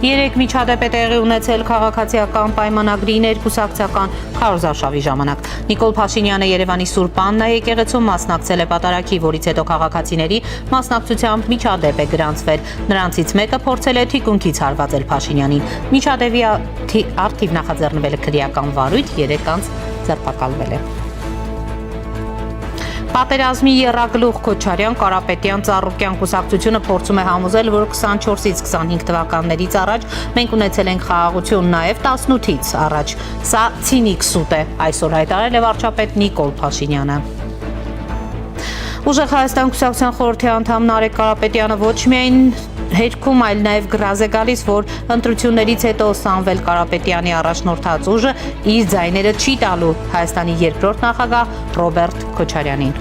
Երեք միջադեպ է տեղի ունեցել քաղաքացիական պայմանագրի ներկուսակցական քարոզարշավի ժամանակ։ Նիկոլ Փաշինյանը Երևանի Սուրբ Աննա եկեղեցում մասնակցել է պատարագի, որից հետո քաղաքացիների մասնակցությամբ միջադեպ է գրանցվել։ Նրանցից մեկը փորձել է թիկունքից հարվածել Փաշինյանին։ Միջադեպի առթիվ նախաձեռնվել է քրեական վարույթ, 3 անձ ձերբակալվել է։ Պատերազմի եռագլուխ Քոչարյան, Կարապետյան, Ծառուկյան կուսակցությունը փորձում է համոզել, որ 24-ից 25 թվականներից առաջ մենք ունեցել ենք խաղաղություն, նաև 18-ից առաջ։ Սա ցինիկ սուտ է, այսօր հայտարարել է վարչապետ Նիկոլ Փաշինյանը։ Ուժեղ Հայաստան կուսակցության խորհրդի անդամ Նարեկ Կարապետյանը ոչ միայն հերքում, այլ նաև գրազ է գալիս, որ ընտրություններից հետո Սամվել Կարապետյանի առաջնորդած ուժը իր ձայները չի տալու Հայաստանի երկրորդ նախագահ Ռոբերտ Քոչարյանին։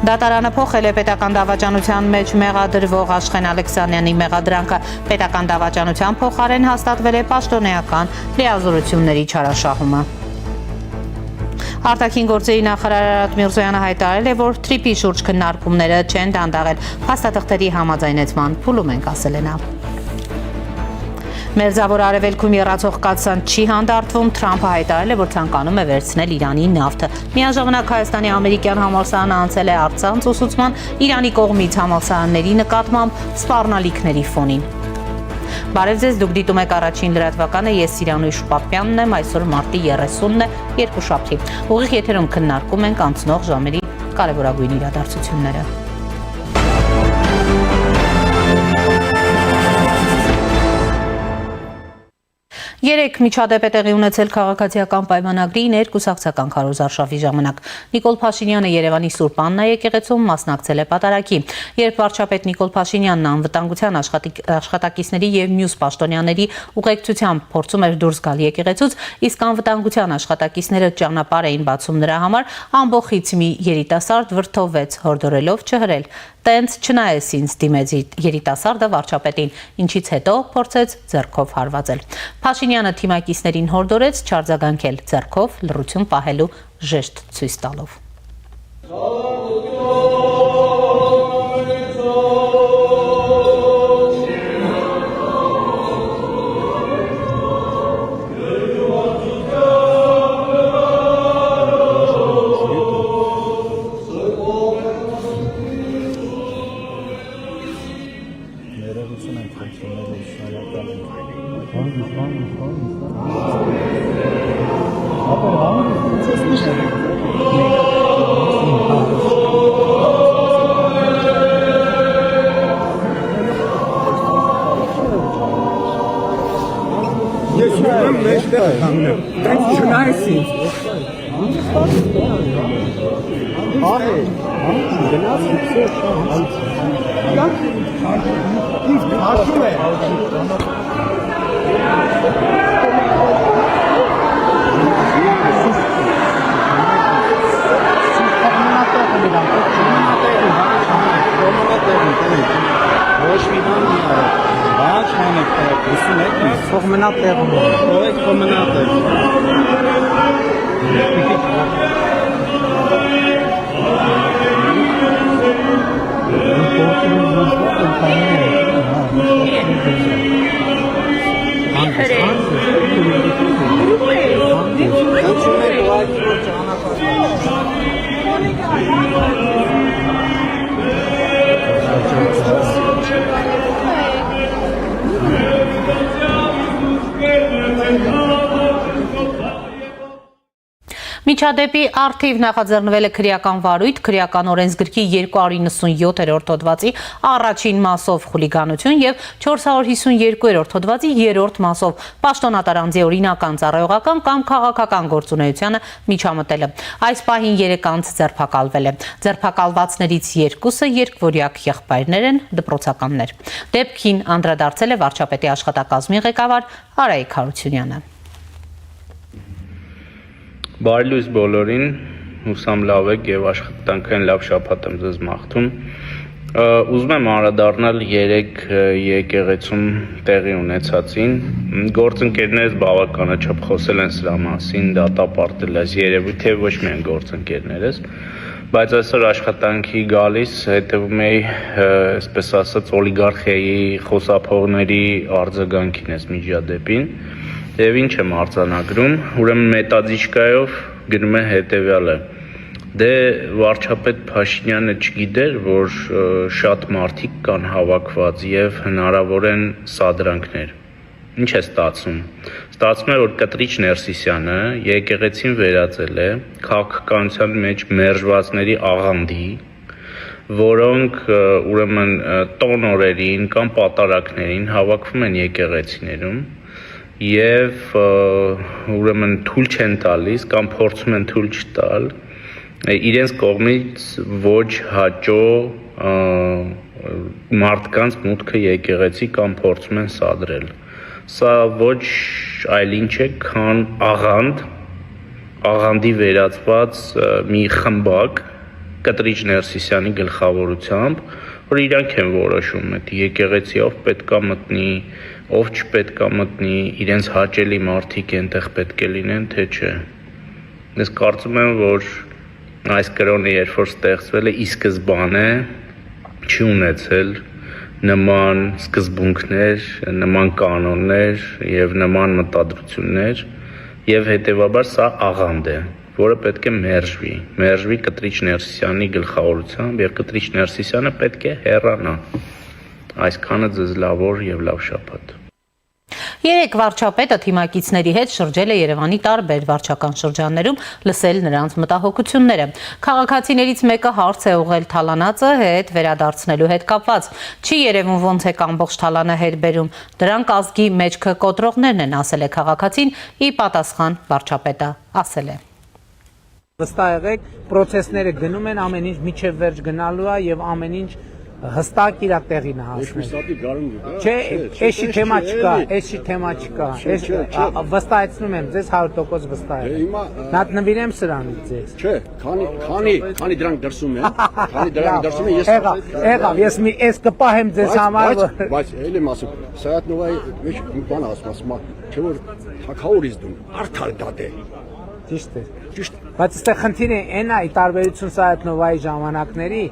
Դատարանը փոխել է պետական դավաճանության մեջ մեղադրվող Աշխեն Ալեքսանյանի մեղադրանքը, պետական դավաճանության փոխարեն հաստատվել է պաշտոնեական լիազորությունների չարաշահումը։ Արտաքին գործերի նախարար Արարատ Միրզոյանը հայտարարել է, որ թրիփի շուրջ քննարկումները չեն դանդաղել, փաստաթղթերի համաձայնեցման փուլում ենք, ասել է նա։ Մերձավոր Արևելքում եռացող կաթսան չի հանդարտվում, Թրամփը հայտարարել է, որ ցանկանում է վերցնել Իրանի նավթը։ Միաժամանակ Հայաստանի ամերիկյան համալսարանը անցել է առցանց ուսուցման Իրանի կողմից համալսարանների նկատմամբ սպառնալիքների ֆոնին։ Բարև ձեզ, դուք դիտում եք առաջին լրատվականը, ես Սիրանույի Շուպապյանն եմ, այսօր մարտի 30-ն է, երկուշաբթի։ Ուղիղ եթերում քննարկում ենք անցնող ժամերի կարևորագույն իրադարձությունները։ Երեք միջադեպ է տեղի ունեցել քաղաքացիական պայմանագրի ներկուսակցական քարոզարշավի ժամանակ։ Նիկոլ Փաշինյանը Երևանի Սուրբ Աննա եկեղեցում մասնակցել է պատարագի, երբ վարչապետ Նիկոլ Փաշինյանն անվտանգության աշխատակիցների եւ մյուս պաշտոնյաների ուղեկցությամբ փորձում էր դուրս գալ եկեղեցուց, իսկ անվտանգության աշխատակիցները ճանապարհ էին բացում նրա համար, ամբողջից մի երիտասարդ վրդովվեց, հորդորելով չհրել։ Տենց չնայես ինձ, դիմեց երիտասարդը վարչապետին, ինչից հետո փորձեց ձեռքով հարվածել։ Փաշինյանը թիմակիցներին հորդորեց չարձագանքել, ձեռքով լռություն պահելու ժեստ ցույց տալով։ Միջադեպի առթիվ նախաձեռնվել է քրեական վարույթ, քրեական օրենսգրքի 297-րդ հոդվածի առաջին մասով խուլիգանություն եւ 452-րդ հոդվածի 3-րդ մասով պաշտոնատար անձի օրինական ծառայողական կամ քաղաքական գործունեությանը միջամտելը։ Այս պահին 3 անձ ձերբակալվել է։ Ձերբակալվածներից 2-ը երկվորյակ եղբայրներ են, դպրոցականներ։ Դեպքին անդրադարձել է վարչապետի աշխատակազմի ղեկավար Արայիկ Հարությունյանը։ Բարի լույս բոլորին, հուսամ լավ եք եւ աշխատանքային լավ շաբաթ եմ ձեզ մաղթում։ Ուզում եմ անդրադառնալ 3 եկեղեցում տեղի ունեցածին։ Գործընկերներս բավականաչափ խոսել են սրա մասին, դատապարտել այս երևույթը ոչ միայն գործընկերներս։ Բայց այսօր աշխատանքի գալիս հետևում էի, այսպես ասած, օլիգարխիայի խոսափողների արձագանքին այս միջադեպին, եւ ինչ եմ արձանագրում, ուրեմն մետադիչկայով գրում է հետեւյալը. Դե վարչապետ Փաշինյանը չգիտեր, որ շատ մարդիկ կան հավաքված եւ հնարավոր են սադրանքներ։ Ինչ է ստացվում։ Ստացվում է, որ Կտրիչ Ներսիսյանը եկեղեցին վերածել է քաղաքականության մեջ մերժվածների աղանդի, որոնք ուրեմն տոնորերին կամ պատարակներին հավաքվում են եկեղեցիներում եւ ուրեմն թույլ չեն տալիս կամ փորձում են թույլ չտալ իրենց կողմից ոչ հաճո մարդկանց մուտքը եկեղեցի կամ փորձում են սադրել։ Սա ոչ այլ ինչ է, քան աղանդի վերածված մի խմբակ Կտրիչ Ներսիսյանի գլխավորությամբ, որ իրանք են որոշում այդ եկեղեցի ով պետքա մտնի, ով չպետքա մտնի, իրենց հաճելի մարդիկ այնտեղ պետք է լինեն, թե չէ։ Ես կարծում եմ, որ այս կրոնը երբ որ ստեղծվել է ի սկզբանե չի ունեցել նման սկզբունքներ, նման կանոններ եւ նման մտադրություններ եւ հետեւաբար սա աղանդ է, որը պետք է մերժվի Կտրիչ Ներսիսյանի գլխավորությամբ եւ Կտրիչ Ներսիսյանը պետք է հեռանա։ Այսքանը ձեզ լավ օր եւ լավ շաբաթ։ Երեկ վարչապետը թիմակիցների հետ շրջել է Երևանի տարբեր վարչական շրջաններում լսել նրանց մտահոգությունները։ Քաղաքացիներից մեկը հարց է ուղղել թալանածը հետ վերադարձնելու հետ կապված։ Չի երևում ոնց է ամբողջ թալանը հետ բերում։ Դրանք ազգի մեջքը կոտրողներն են, ասել է քաղաքացին, ի պատասխան վարչապետը ասել է. Վստահ եղեք, process-ները գնում են, ամեն ինչ միջև վերջ գնալու է եւ ամեն ինչ հստակ իր տեղին է հասնում։ Չէ, էսի թեմա չկա, վստահեցնում եմ ձեզ 100% վստահ եմ։ Նա նվիրեմ սրանից ձեզ։ Չէ, քանի դրանք դրսում են, ես եղավ, ես մի էս կպահեմ ձեզ համար, բայց էլ եմ ասում, Սայաթնովայի մեջ մի բան ասում, չէ որ թակավորից դու արդար դատ է։ Ճիշտ է։ Բայց այստեղ խնդիրը այն է, ի տարբերություն Սայաթնովայի ժամանակների,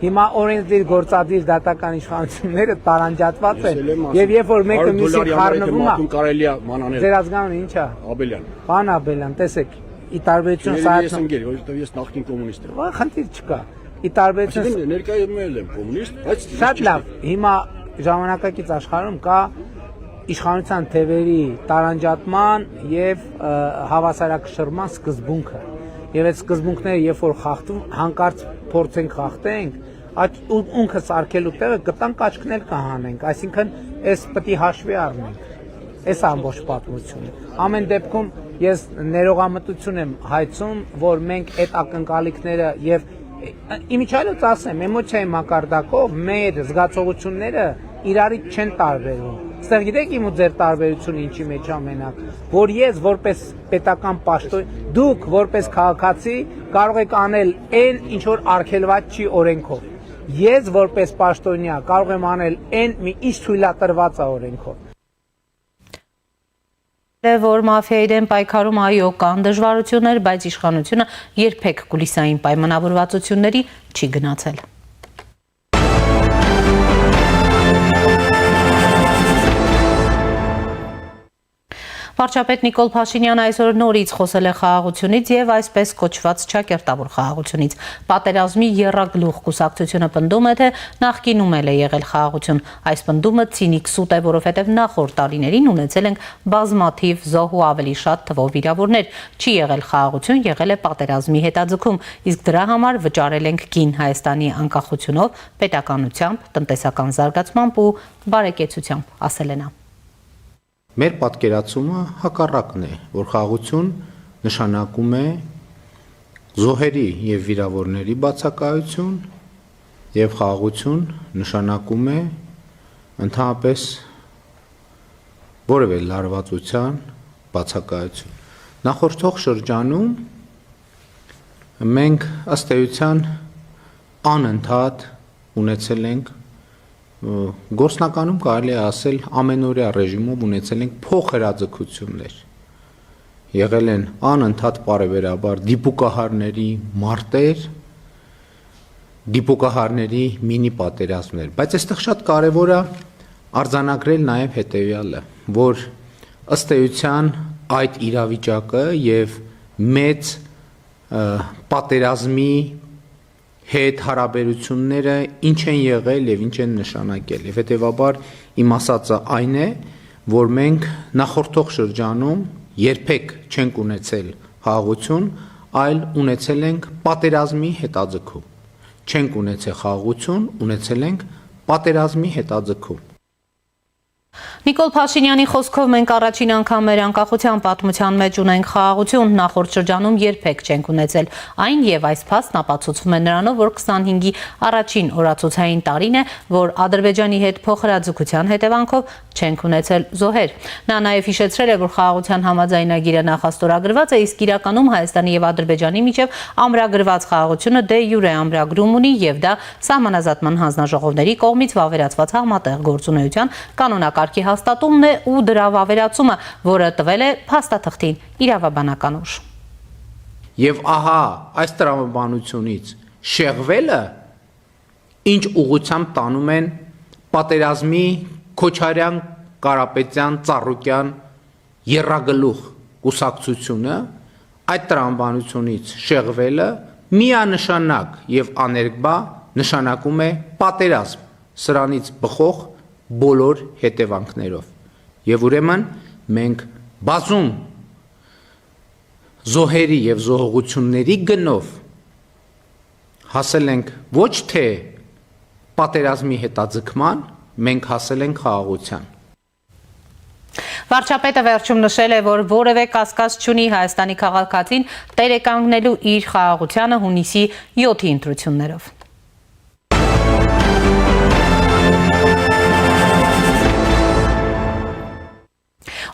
հիմա օրենսդիր գործադիր դատական իշխանությունները տարանջատված են եւ երբ որ մեկը մյուսին խառնվում է, կարելի է մանանել։ Ձեր ազգանունը ի՞նչ է։ Աբելյան։ Պարոն Աբելյան, տեսեք, ի տարբերություն Սայաթնովայի, որովհետեւ ես նախկին կոմունիստ եմ։ Խնդիր չկա։ Ի տարբերություն ներկայում եմ կոմունիստ, բայց շատ լավ, հիմա ժամանակակից աշխարհում կա իշխանության թևերի տարանջատման եւ հավասարակշռման սկզբունքը։ Եվ այդ սկզբունքները երբ որ խախտում, հանկարծ փորձենք խախտենք, այդ ունքը սարքելու տեղը կտանք աչքնել կհանենք, այսինքն այս պետք է հաշվի առնենք։ Այս ամբողջ պատմությունը։ Ամեն դեպքում ես ներողամտություն եմ հայցում, որ մենք այդ ակնկալիքները եւ իմիջիայլոց ասեմ, էմոցիայի մակարդակով մեր զգացողությունները իրարից չեն տարբերվում։ Ստեղ գիտեք իմ ու ձեր տարբերությունը ինչի մեջ է մենակ, որ ես որպես պետական պաշտոն, դուք որպես քաղաքացի կարող եք անել այն ինչ որ արգելված չի օրենքով։ Ես որպես պաշտոնյա կարող եմ անել այն մի ինչ թույլատրված է օրենքով։ Որ մաֆիայի դեմ պայքարում այո կան դժվարություններ, բայց իշխանությունը երբեք կուլիսային պայմանավորվածությունների չի գնացել։ Վարչապետ Նիկոլ Փաշինյանը այսօր նորից խոսել է խաղաղությունից եւ այսպես կոչված ճակերտավոր խաղաղությունից։ Պատերազմի եռագլուխ կուսակցությունը պնդում է, թե նախկինում էլ է եղել խաղաղություն։ Այս պնդումը ցինիկ սուտ է, որովհետեւ նախորդ տարիներին ունեցել ենք բազմաթիվ զոհ ու ավելի շատ թվով վիրավորներ։ Չի եղել խաղաղություն, եղել է պատերազմի հետաձգում, իսկ դրա համար վճարել ենք կին Հայաստանի անկախությունով, պետականությամբ, տնտեսական զարգացմամբ ու բարեկեցությամբ, ասել է նա։ Մեր պատկերացումը հակառակն է, որ խաղաղություն նշանակում է զոհերի եւ վիրավորների բացակայություն եւ խաղաղություն նշանակում է ընդհանրապես որևէ լարվածության բացակայություն։ Նախորդող շրջանում մենք ըստ էության անընդհատ ունեցել ենք գործնականում կարելի է ասել ամենօրյա ռեժիմով ունեցել ենք փոխհրաձգություններ։ Եղել են անընդհատ պարևերաբար դիպուկահարների մարտեր դիպուկահարների մինի պատերազմներ, բայց այստեղ շատ կարևոր է արձանագրել նաև հետևյալը, որ ըստ էության այդ իրավիճակը եւ մեծ պատերազմի հետ հարաբերությունները ինչ են եղել եւ ինչ են նշանակել եւ հետեւաբար իմ ասածը այն է, որ մենք նախորդող շրջանում երբեք չենք ունեցել խաղաղություն, այլ ունեցել ենք պատերազմի հետաձգում։ Չենք ունեցել խաղաղություն, ունեցել ենք պատերազմի հետաձգում։ Նիկոլ Փաշինյանի խոսքով մենք առաջին անգամ մեր անկախության պատմության մեջ ունենք խաղաղություն, նախորդ շրջանում երբեք չենք ունեցել այն եւ այս փաստն ապացուցվում է նրանով, որ 25-ի առաջին օրացուցային տարին է, որ Ադրբեջանի հետ փոխհրաձգության հետևանքով չենք ունեցել զոհեր։ Նա նաեւ հիշեցրել է, որ խաղաղության համաձայնագիրը նախաստորագրված է, իսկ իրականում Հայաստանի եւ Ադրբեջանի միջև ամրագրված խաղաղությունը դե յուրե ամրագրում ունի եւ դա սահմանազատման հանձնաժողովների կողմից վավերացված համատեղ գործունեության կանոնակարգի հաստատումն է ու դրա վավերացումը, որը տվել է փաստաթղթին իրավաբանական ուժ։ Եվ ահա այս տրամաբանությունից շեղվելը ինչ ուղղությամբ տանում են պատերազմի Քոչարյան, Կարապետյան, Ծառուկյան եռագլուխ կուսակցությունը, այդ տրամաբանությունից շեղվելը միանշանակ եւ աներկբա նշանակում է պատերազմ, սրանից բխող բոլոր հետևանքներով։ Եվ ուրեմն մենք բազում զոհերի եւ զոհողությունների գնով հասել ենք ոչ թե պատերազմի հետաձգման, մենք հասել ենք խաղաղության։ Վարչապետը վերջում նշել է, որ որևէ կասկած չունի Հայաստանի քաղաքացին տեր է կանգնելու իր խաղաղությանը հունիսի 7-ի ընտրություններով։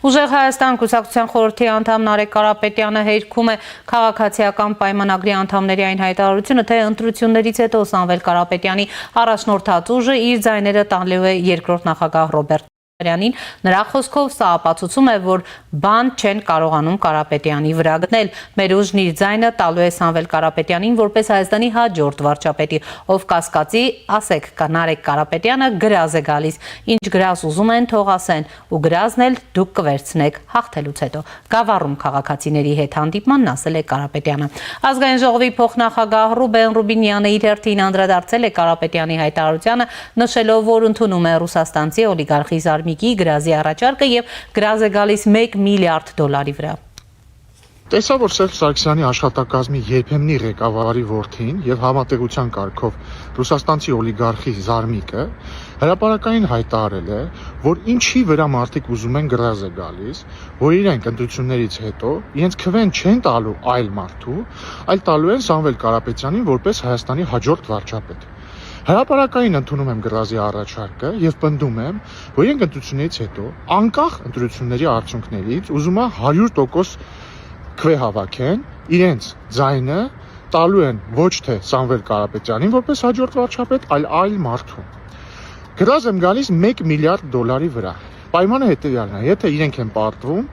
Ուժեղ Հայաստան կուսակցության խորհրդի անդամ Նարեկ Կարապետյանը հերքում է քաղաքացիական պայմանագրի անդամների այն հայտարարությունը, թե ընտրություններից հետո Սամվել Կարապետյանի առաջնորդած ուժը իր ձայները տալու է երկրորդ նախագահ Ռոբերտ Քոչարյանին։ Նրա խոսքով սա ապացուցում է, որ բան չեն կարողանում Կարապետյանի վրա գտնել։ Մեր ուժն իր ձայնը տալու է Սամվել Կարապետյանին որպես Հայաստանի հաջորդ վարչապետի, ով կասկածի, ասեք, Նարեկ Կարապետյանը գրազ է գալիս, ինչ գրազ ուզում են թող ասեն, ու գրազն էլ դուք կվերցնեք հաղթելուց հետո։ Գավառում քաղաքացիների հետ հանդիպմանն ասել է Կարապետյանը։ Ազգային ժողովի փոխնախագահ Ռուբեն Ռուբինյանը իր հերթին անդրադարձել է Կարապետյանի հայտարարությանը, նշելով, որ ընդունում է ռուսաստանցի օլիգարխի Զարմիկի գրազի առաջարկը եւ գրազ է գալիս $1 միլիարդ վրա։ Տեսա, որ Սերժ Սարգսյանի աշխատակազմի երբեմնի ղեկավարի որդին եւ համատեղության կարգով ռուսաստանցի օլիգարխի Զարմիկը հրապարակային հայտարարել է, որ ինչի վրա մարդիկ ուզում են գրազ է գալիս, որ իրենք ընտրություններից հետո իրենց քվեն չեն տալու այլ մարդու, այլ տալու են Սամվել Կարապետյանին որպես Հայաստանի հաջորդ վարչապետ։ Հրապարակային ընդունում եմ գրազի առաջարկը եւ պնդում եմ, որ իրենք ընտրություններից հետո անկախ ընտրությունների արդյունքներից ուզում է 100% քվե հավաքեն, իրենց ձայնը տալու են ոչ թե Սամվել Կարապետյանին որպես հաջորդ վարչապետ, այլ մարդու։ Գրազ եմ գալիս $1 միլիարդ վրա։ Պայմանը հետեւյալն է, եթե իրենք են պարտվում,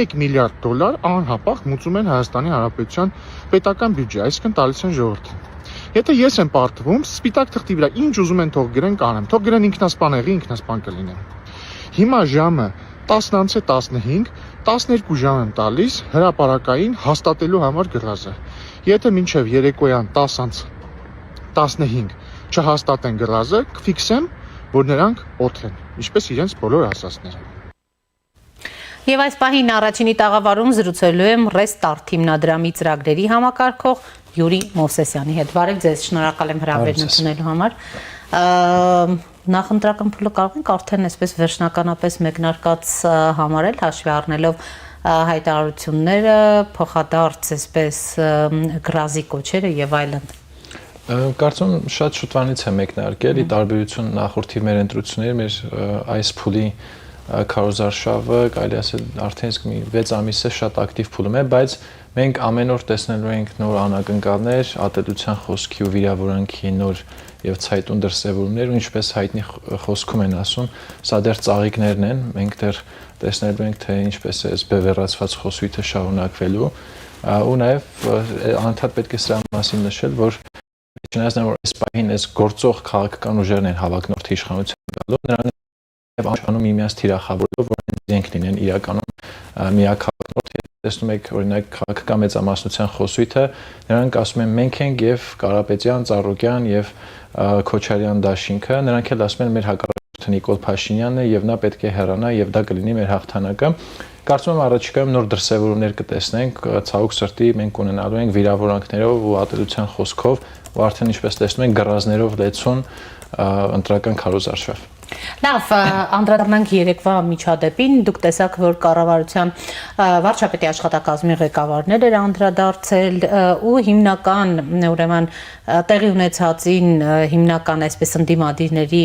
$1 միլիարդ անհապաղ մուծում են Հայաստանի Հանրապետության պետական բյուջե, այսինքն տալիս են ժողովրդին։ Եթե ես եմ պարտվում, սպիտակ թղթի վրա ինչ ուզում են թող գրեն կանեմ, թող գրեն ինքնասպանեղի, ինքնասպան կլինեմ։ Հիմա ժամը 10:15, 12 ժամ եմ տալիս հրապարակային հաստատելու համար գրազը։ Եթե մինչև երեկոյան 10:15 չհաստատեն գրազը, կֆիքսեմ, որ նրանք օթեն, ինչպես իրենց բոլոր ասածները։ Եվ այս պահին առաջինի տաղավարում զրուցելու եմ Restart հիմնադրամի ծրագրերի համակարգող Յուրի Մովսեսյանի հետ։ Բարև ձեզ, շնորհակալ եմ հրավերն ընդունելու համար։ Նախընտրական փուլը կարող ենք արդեն այսպես վերջնականապես մեկնարկած համարել, հաշվի առնելով հայտարարությունները, փոխադարձ այսպես գրազի կոչերը եւ այլն։ Կարծում շատ շուտվանից է մեկնարկել, ի տարբերություն նախորդի մեր ընտրությունների, մեր այս փուլի քարոզարշավը, կարելի ասել արդեն իսկ մի 6 ամիս է շատ ակտիվ փուլում է, բայց մենք ամեն օր տեսնելու ենք նոր անակնկալներ, ատելության խոսքի ու վիրավորանքի նոր եւ ցայտուն դրսևորումներ, ու ինչպես հայտնի խոսքում են ասում, սա դեռ ծաղիկներն են, մենք դեռ տեսնելու ենք, թե ինչպես է այս բևեռացված խոսույթը շարունակվելու, ու նաեւ անդադ պետք է սրա մասին նշել, որ չնայած որ այս պահին այս գործող քաղաքական ուժերն են հավակնորդ իշխանության գալու, նրանք եւ անշանում միմյանց թիրախավորելով, որ իրենք լինեն իրականում միակողմնորդ։ Տեսնում եք օրինակ քաղաքական մեծամասնության խոսույթը, նրանք ասում են մենք ենք եւ Կարապետյան, Ծառուկյան եւ Քոչարյան դաշինքը, նրանք էլ ասում են մեր հակառակորդը Նիկոլ Փաշինյանն է եւ նա պետք է հեռանա եւ դա կլինի մեր հաղթանակը։ Կարծում եմ առաջիկայում նոր դրսևորումներ կտեսնենք, ցավոք սրտի մենք ունենալու ենք վիրավորանքներով ու ատելության խոսքով, ու արդեն ինչպես տեսնում ենք գռազներով լեցուն ընտրական քարոզարշավ։ Լավ, անդրադառնանք երեկվա միջադեպին, դուք տեսաք, որ կառավարության վարչապետի աշխատակազմի ղեկավարներ էր անդրադարձել ու հիմնական, ուրեմն տեղի ունեցածին հիմնական այսպես ընդդիմադիրների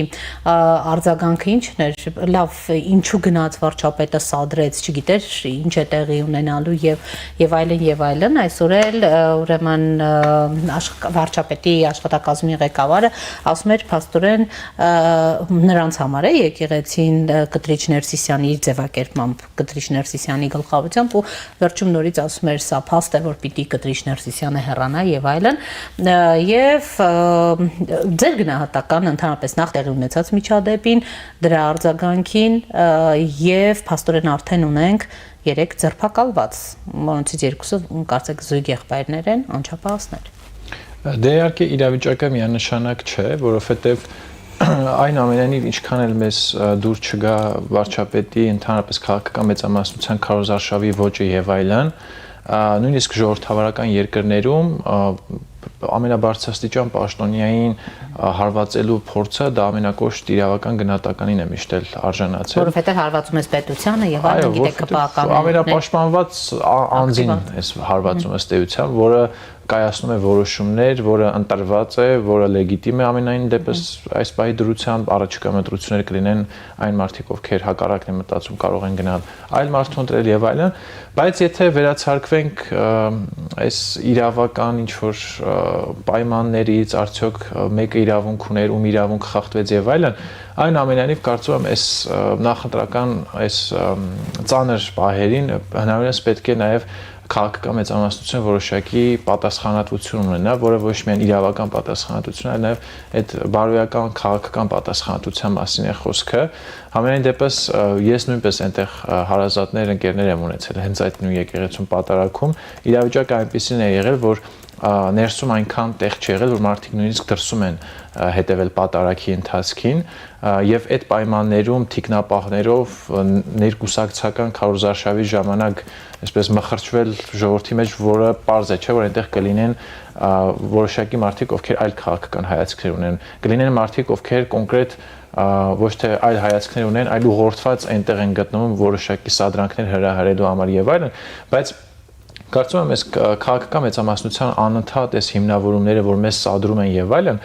արձագանքը ինչն էր, լավ, ինչու գնաց վարչապետը սադրեց, չգիտեր ինչ է տեղի ունենալու եւ այլն, այսօր էլ ուրեմն վարչապետի աշխատակազմի ղեկավարը ասում էր փաստորեն նրանց համար է եկեղեցին Կտրիչ Ներսիսյանի իր ձևակերպմամբ Կտրիչ Ներսիսյանի գլխավորությամբ ու վերջում նորից ասում էր սա փաստ է որ պիտի Կտրիչ Ներսիսյանը հեռանա եւ այլն եւ ձեր գնահատական ընդհանրապես նախ տեղի ունեցած միջադեպին դրա արձագանքին եւ փաստորեն արդեն ունենք 3 ձերբակալված որոնցից 2-ը կարծեք զույգ եղբայրներ են անչափահասներ Դե իհարկե իրավիճակը միանշանակ չէ որովհետեւ այն ամենայնիվ ինչքան էլ մեզ դուր չգա վարչապետի ընդհանրապես քաղաքական մեծամասնության քարոզարշավի ոճը եւ այլն նույնիսկ ժողովրդավարական երկրներում ամենաբարձրաստիճան պաշտոնյային հարվածելու փորձը դա ամենակոշտ իրավական գնահատականին է միշտ էլ արժանացել որովհետեւ հարվածում ես պետությանը եւ այլն գիտեք կպահականներ ամենապաշտպանված անձին էս հարվածում ըստ էության որը կայացնում է որոշումներ, որը ընտրված է, որը լեգիտիմ է ամենայն դեպս այս պահի դրությամբ առաջիկա մտրությունները կլինեն այն մարդիկ, ովքեր հակառակն են մտածում, կարող են գնալ այլ մարդու ընտրել եւ այլն, բայց եթե վերացարկվենք այս իրավական ինչ որ պայմաններից, արդյոք մեկը իրավունք ուներ, ում իրավունք խախտվեց եւ այլն, այն ամենայնիվ կարծում եմ այս նախընտրական այս ծանր պահերին հնարավորինս պետք է նաեւ քաղաքական մեծամասնությունը որոշակի պատասխանատվություն ունենա, որը ոչ միայն իրավական պատասխանատվություն, այլ նաև այդ բարոյական քաղաքական պատասխանատվության մասին է խոսքը։ Համենայն դեպս ես նույնպես այնտեղ հարազատներ, ընկերներ եմ ունեցել հենց այդ նույն եկեղեցում պատարագում։ Իրավիճակը այնպեսին է եղել, որ ներսում այնքան տեղ չի եղել, որ մարդիկ նույնիսկ դրսում են հետևել պատարագի ընթացքին եւ այդ պայմաններում թիկնապահներով ներկուսակցական քարոզարշավի ժամանակ այսպես մխրճվել ժողովրդի մեջ, որը պարզ է, չէ, որ այնտեղ կլինեն որոշակի մարդիկ, ովքեր այլ քաղաքական հայացքներ ունեն, կլինեն մարդիկ, ովքեր կոնկրետ ոչ թե այլ հայացքներ ունեն, այլ ուղղորդված այնտեղ են գտնվում որոշակի սադրանքներ հրահրելու համար եւ այլն, բայց Կարծում եմ, այս քաղաքական մեծամասնության անընդհատ այս հիմնավորումները, որ մեզ սադրում են եւ այլն,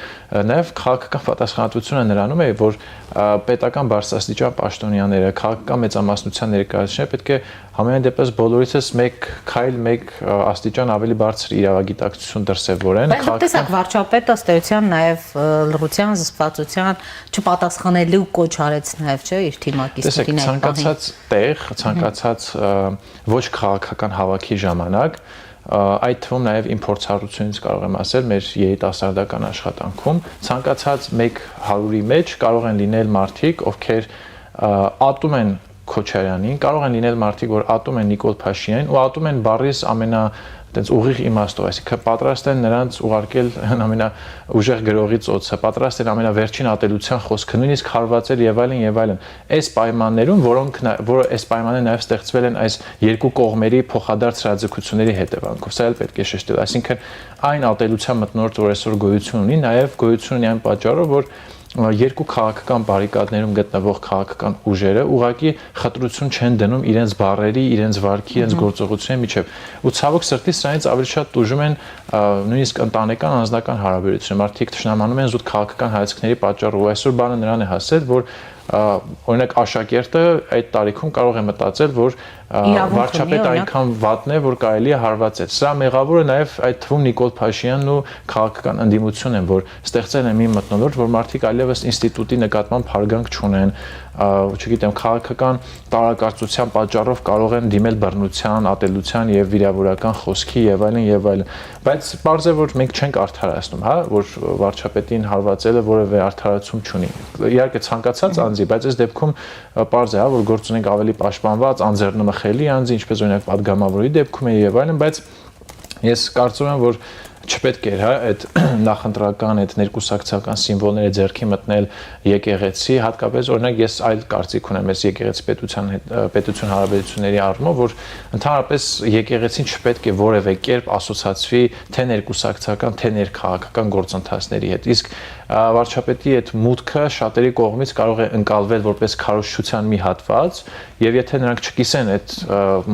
նաեւ քաղաքական պատասխանատվությունը նրանում է, որ պետական բարձրաստիճան պաշտոնյաները, քաղաքական մեծամասնության ներկայացուցիչները պետք է համենայն դեպս բոլորիցս մեկ քայլ, մեկ աստիճան ավելի բարձր իրավագիտակցություն դրսևորեն։ Բայց տեսակ վարչապետը ըստ էության նաեւ լրության, զսպվածության չպատասխանելու կոչ արեց նաեւ, չէ, իր թիմակիցներին այդ պահին։ Ցանկացած տեղ, ցանկացած ոչ քաղաքական հավաքի ժամանակ այդ թվում նաև իմ փորձառությունից կարող եմ ասել մեր երիտասարդական աշխատանքում ցանկացած 100-ի մեջ կարող են լինել մարդիկ, ովքեր ատում են Քոչարյանին, կարող են լինել մարդիկ, որ ատում են Նիկոլ Փաշինյանին ու ատում են բառից այտենց ուղիղ իմաստով, այսինքն պատրաստ են նրանց ուղարկել ամենաուժեղ գրողի ծոցը, պատրաստ են ամենավերջին ատելության խոսքը, նույնիսկ հարվածել եւ այլն, այս պայմաններում, որը այս պայմանները նաեւ ստեղծվել են այս երկու կողմերի փոխադարձ հրաձգությունների հետևանքով, սա էլ պետք է շեշտել, այսինքն այն ատելության մթնոլորտ, որ այսօր գոյություն ունի, նաեւ գոյություն ունի այն պատճառով, որ երկու քաղաքական բարիկադներում գտնվող քաղաքական ուժերը ուղղակի խտրություն չեն դնում իրենց բառերի, իրենց վարքի, իրենց գործողությունների միջև։ Ու ցավոք սրտի սրանից ավելի շատ տուժում են նույնիսկ ընտանեկան անձնական հարաբերությունները։ Մարդիկ թշնամանում են զուտ քաղաքական հայացքների պատճառով։ Ու այսօր բանը նրան է հասել, որ օրինակ աշակերտը այդ տարիքում կարող է մտածել, որ վարչապետը այնքան վատն է, որ կարելի է հարվածել։ Սա մեղավորը նաև այդ թվում Նիկոլ Փաշինյանն ու քաղաքական ընդդիմությունն են, որ ստեղծել են մի մթնոլորտ, որ մարդիկ այլևս ինստիտուտի նկատմամբ հարգանք չունեն, չգիտեմ, քաղաքական տարակարծության պատճառով կարող են դիմել բռնության, ատելության եւ վիրավորական խոսքի եւ այլն եւ այլն։ Բայց պարզ է, որ մենք չենք արդարացնում, հա, որ վարչապետին հարվածելը որևէ արդարացում չունի։ Իհարկե ցանկացած անձի, բայց այս դեպքում պարզ է, հա, որ գործ ունենք ավելի պաշտպանված, անձեռնմխելի անձի, ինչպես օրինակ падգամավորի դեպքում է եւ այլն, բայց ես կարծում եմ, որ չպետք է, հա, այդ նախընտրական, այդ ներկուսակցական սիմվոլները ձեռքի մտնել եկեղեցի, հատկապես օրինակ ես այլ կարծիք ունեմ այս եկեղեցի պետություն հարաբերությունների առումով, որ ընդհանրապես եկեղեցին չպետք է որևէ կերպ ասոցացվի թե ներկուսակցական, թե ներքաղաքական գործընթացների հետ։ Իսկ վարչապետի այդ մուտքը շատերի կողմից կարող է ընկալվել որպես քարոզչության մի հատված, եւ եթե նրանք չկիսեն այդ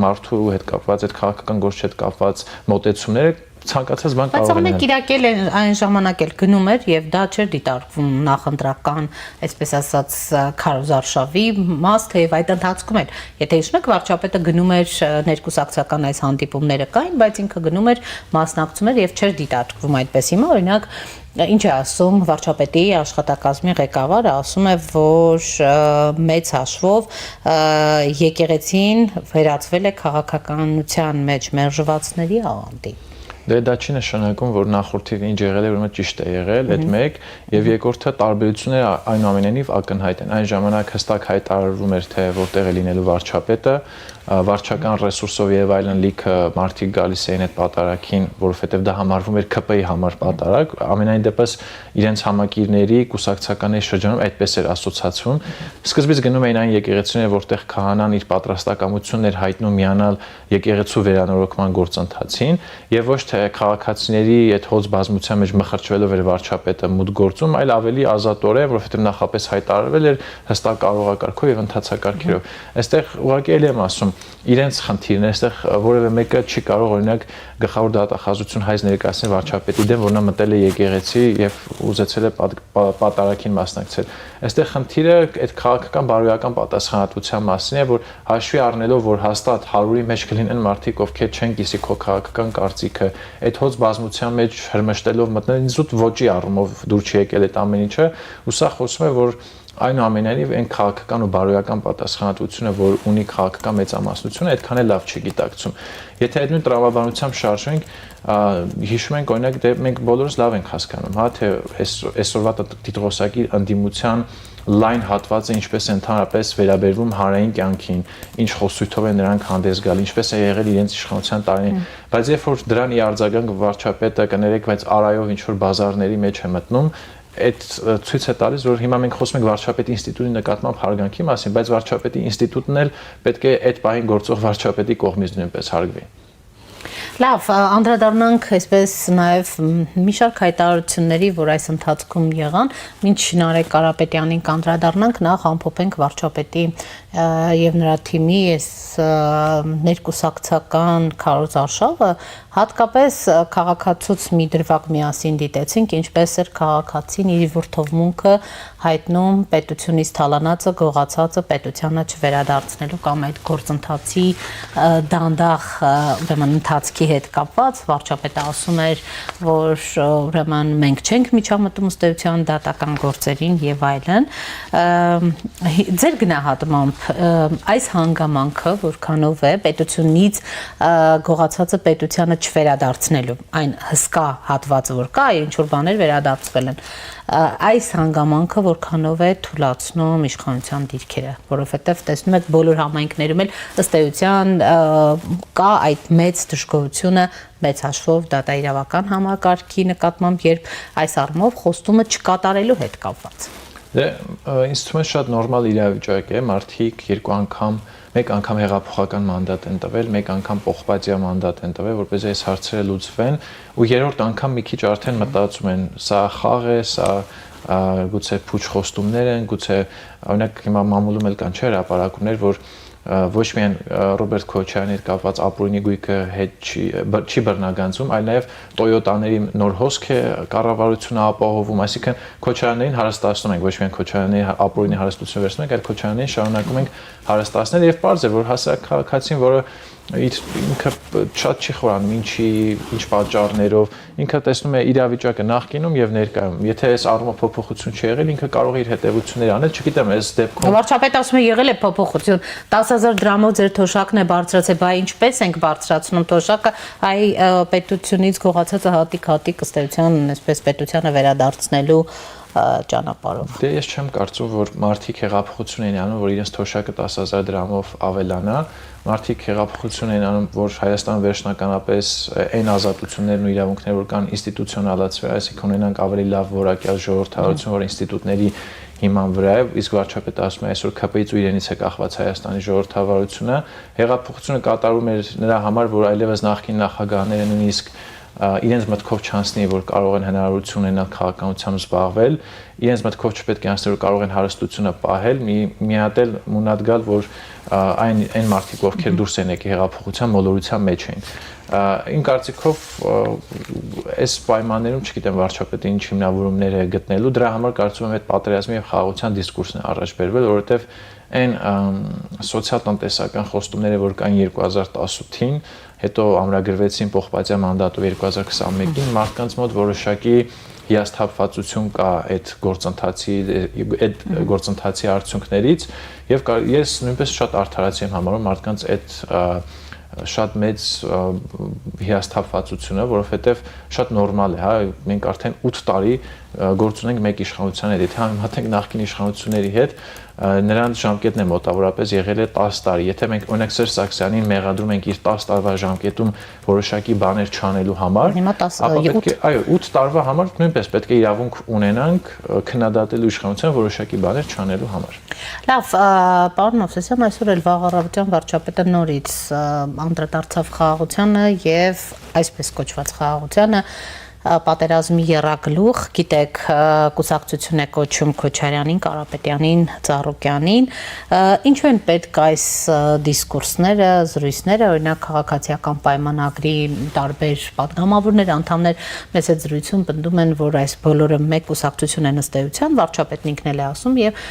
մարդու հետ կապված, այդ քաղաքական գործի հետ կապված մոտեցումները, ցանկացած բան կարող է լինել։ Բայց կիրակել այն ժամանակ էլ գնում էր եւ դա չէր դիտարկվում նախընտրական, այսպես ասած, քարոզարշավի մաս, թեև այդ ընթացքում էր։ Եթե հիշում եք, վարչապետը գնում էր ներկուսակցական այս հանդիպումները կային, բայց ինքը գնում էր, մասնակցում էր եւ չէր դիտարկվում այդպես։ Հիմա օրինակ ինչ է ասում վարչապետի աշխատակազմի ղեկավարը, ասում է, որ մեծ հաշվով եկեղեցին վերածվել է քաղաքականության մեջ մերժվածների աղանդի։ Դե դա չի նշանակում, որ նախորդին ինչ եղել է, ուրեմն ճիշտ է եղել, այդ մեկ, եւ երկրորդը տարբերությունները այնուամենայնիվ ակնհայտ են։ Այն ժամանակ հստակ հայտարարվում էր, թե որտեղ է լինելու վարչապետը, վարչական ռեսուրսով եւ այլն լիքը մարդիկ գալիս էին այդ պատարագին, որովհետեւ դա համարվում էր ԿՊ-ի համար պատարագ, ամենայն դեպս իրենց համակիրների կուսակցականների շրջանում այդպես էր ասոցացվում։ Սկզբից գնում էին այն եկեղեցիները, որտեղ քահանան իր պատրաստակամությունն էր հայտնում միանալ եկեղեցու վերանորոգման գործընթացին, եւ ոչ թե քաղաքացիների այդ հոծ բազմության մեջ մխրճվելով էր վարչապետը մուտք գործում, այլ ավելի ազատորեն, որովհետեւ նախապես հայտարարվել էր հստակ կարողակարգով եւ ընթացակարգերով։ Այստեղ ուղղակի էլ եմ ասում, իրենց խնդիրն է, այստեղ որևէ մեկը չի կարող օրինակ գլխավոր դատախազություն հայց ներկայացնել վարչապետի դեմ, որ նա մտել է եկեղեցի եւ ուզեցել է պատարագին մասնակցել։ Այստեղ խնդիրը այդ քաղաքական բարոյական պատասխանատվության մասին է, որ հաշվի առնելով, որ հաստատ 100-ի մեջ կլինեն մարդիկ, ովքեր չեն կիսի քո քաղաքական կարծիքը, այդ հոծ բազմության մեջ հրմշտելով մտնել, ինձ ոճի առումով դուր չի եկել այդ ամեն ինչը, ու սա խոսում է, որ այնուամենայնիվ այն քաղաքական ու բարոյական պատասխանատվությունը, որ ունի քաղաքական մեծամասնությունը, այդքան էլ լավ չի գիտակցում։ Եթե այդ նույն տրամաբանությամբ շարժենք, հիշում ենք օրինակ, դե մենք բոլորս լավ ենք հասկանում, հա, թե այսօրվա տիտղոսակի ընդդիմության լայն հատվածը ինչպես է ընդհանրապես վերաբերվում հանրային կյանքին, ինչ խոսույթով են նրանք հանդես գալ, ինչպես է եղել իրենց իշխանության տարիներին, բայց երբ որ դրան ի արձագանք վարչապետը կներեք, բայց արայով ինչ որ բազարների մեջ է մտնում, այդ ցույց է տալիս, որ հիմա մենք խոսում ենք վարչապետի ինստիտուտի նկատմամբ հարգանքի մասին, բայց վարչապետի ինստիտուտն էլ պետք է այդ պահին գործող վարչապետի կողմից նույնպես հարգվի։ Լավ, անդրադառնանք այսպես նաև մի շարք հայտարարությունների, որ այս ընթացքում եղան, մինչ Նարեկ Կարապետյանին կանդրադառնանք, նախ ամփոփենք վարչապետի եւ նրա թիմի այս ներկուսակցական քարոզարշավը, հատկապես քաղաքացուց մի դրվագ միասին դիտեցինք, ինչպես էր քաղաքացին իր վրթովմունքը հայտնում պետությունից թալանածը, գողացածը պետությանը չվերադարձնելու կամ այդ գործընթացի դանդաղ ուրեմն ընթացքի հետ կապված, վարչապետը ասում էր, որ ուրեմն մենք չենք միջամտում ըստեյության դատական գործերին եւ այլն։ Ձեր գնահատմամբ այս հանգամանքը որքանով է պետությունից գողացածը պետությանը չվերադարձնելու, այն հսկա հատվածը որ կա, ինչ որ բաներ վերադարձվել են, այս հանգամանքը որքանով է թուլացնում իշխանության դիրքերը, որովհետև տեսնում եք բոլոր համայնքներում էլ ըստ էության կա այդ մեծ դժգոհությունը մեծ հաշվով դատաիրավական համակարգի նկատմամբ, երբ այս առումով խոստումը չկատարելու հետ կապված։ Դե ինձ թվում է շատ նորմալ իրավիճակ է, մարդիկ մեկ անգամ հեղափոխական մանդատ են տվել, մեկ անգամ պողպատիա մանդատ են տվել, որպեսզի այս հարցերը լուծվեն, ու երրորդ անգամ մի քիչ արդեն մտածում են, սա խաղ է, սա գուցե փուչ խոստումներ են, գուցե օրինակ հիմա մամուլում էլ կան չէ հրապարակումներ, որ ոչ միայն Ռոբերտ Քոչարյանի հետ կապված ապօրինի գույքը հետ չի բռնագանձում, այլ նաև Toyota-ների նոր հոսք է կառավարությունը ապահովում, այսինքն Քոչարյաններին հարստացնում ենք, ոչ միայն Քոչարյանի ապօրինի հարստությունը վերցնում ենք, այլ Քոչարյաններին շարունակում ենք հարստացնել եւ պարզ է, որ հասարակ քաղաքացին, որը ինքը շատ չի խորանում ինչ պատճառներով, ինքը տեսնում է իրավիճակը նախկինում եւ ներկայում։ Եթե այս առումով փոփոխություն չի եղել, ինքը կարող է իր հետևությունները անել, չգիտեմ, այս դեպքում Վարչապետը ասում է եղել է փոփոխություն, 10,000 դրամով ձեր թոշակն է բարձրացել, բա ինչպես ենք բարձրացնում թոշակը, այ պետությունից գողացածը հատիկ ըստ էության, այսպես պետությանը վերադարձնելու ճանապարհով։ Դե ես չեմ կարծում, որ մարդիկ հեղափոխություն են անում, որ իրենց թոշակը 10,000 դրամով ավելանա, մարդիկ հեղափոխություն են անում, որ Հայաստանը վերջնականապես այն ազատություններն ու իրավունքները, որ կան ինստիտուցիոնալացվի, այսինքն ունենանք ավելի լավ որակյալ ժողովրդավարություն, որ ինստիտուտների հիման վրա է, իսկ վարչապետը ասում է այսօր ՔՊ-ից ու իրենից է կախված Հայաստանի ժողովրդավարությունը, հեղափոխությունը կատարում էր նրա համար, որ այլևս նախկին նախագահները նույնիսկ իրենց մտքով չանցնի, որ կարող են հնարավորություն ունենալ քաղաքականությամբ զբաղվել, իրենց մտքով չպետք է անցնի, որ կարող են հարստությունը պահել, մի հատ էլ մունատ գալ, որ այն մարդիկ, ովքեր դուրս են եկել հեղափոխության մոլորության մեջ էին։ Իմ կարծիքով այս պայմաններում չգիտեմ վարչապետը ինչ հիմնավորումներ է գտնելու, դրա համար կարծում եմ այդ պատերազմի եւ խաղաղության դիսկուրսն է առաջ բերվել, որովհետեւ այն սոցիալ-տնտեսական խոստումները, որ կային 2018-ին, հետո ամրագրվեցին Պողպատյան մանդատով 2021-ին, մարդկանց մոտ որոշակի հիասթափվածություն կա այդ գործընթացի արդյունքներից եւ ես նույնպես շատ արդարացի եմ համարում մարդկանց այդ շատ մեծ հիասթափվածությունը, որովհետև շատ նորմալ է, հա, մենք արդեն 8 տարի գործ ունենք մեկ իշխանության հետ, եթե համեմատենք նախկին իշխանությունների հետ, նրանց ժամկետն է մոտավորապես եղել է 10 տարի։ Եթե մենք օրինակ Սերժ Սարգսյանին մեղադրում ենք իր 10 տարվա ժամկետում որոշակի բաներ չանելու համար, ապա պետք է, այո, 8 տարվա համար նույնպես պետք է իրավունք ունենանք քննադատելու իշխանության որոշակի բաներ չանելու համար։ Լավ, պարոն Մովսեսյան, այսօր էլ վաղ առավոտյան վարչապետը նորից անդրադարձավ խաղաղությանը եւ այսպես կոչված խաղաղությանը պատերազմի եռագլուխ, գիտեք, կուսակցություն է կոչում Քոչարյանին, Կարապետյանին, Ծառուկյանին, ինչու են պետք այս դիսկուրսները, զրույցները, օրինակ քաղաքացիական պայմանագրի տարբեր պատգամավորներ, անդամներ մեծ այդ զրույցում պնդում են, որ այս բոլորը մեկ կուսակցություն են ըստ էության, վարչապետն ինքն էլ է ասում եւ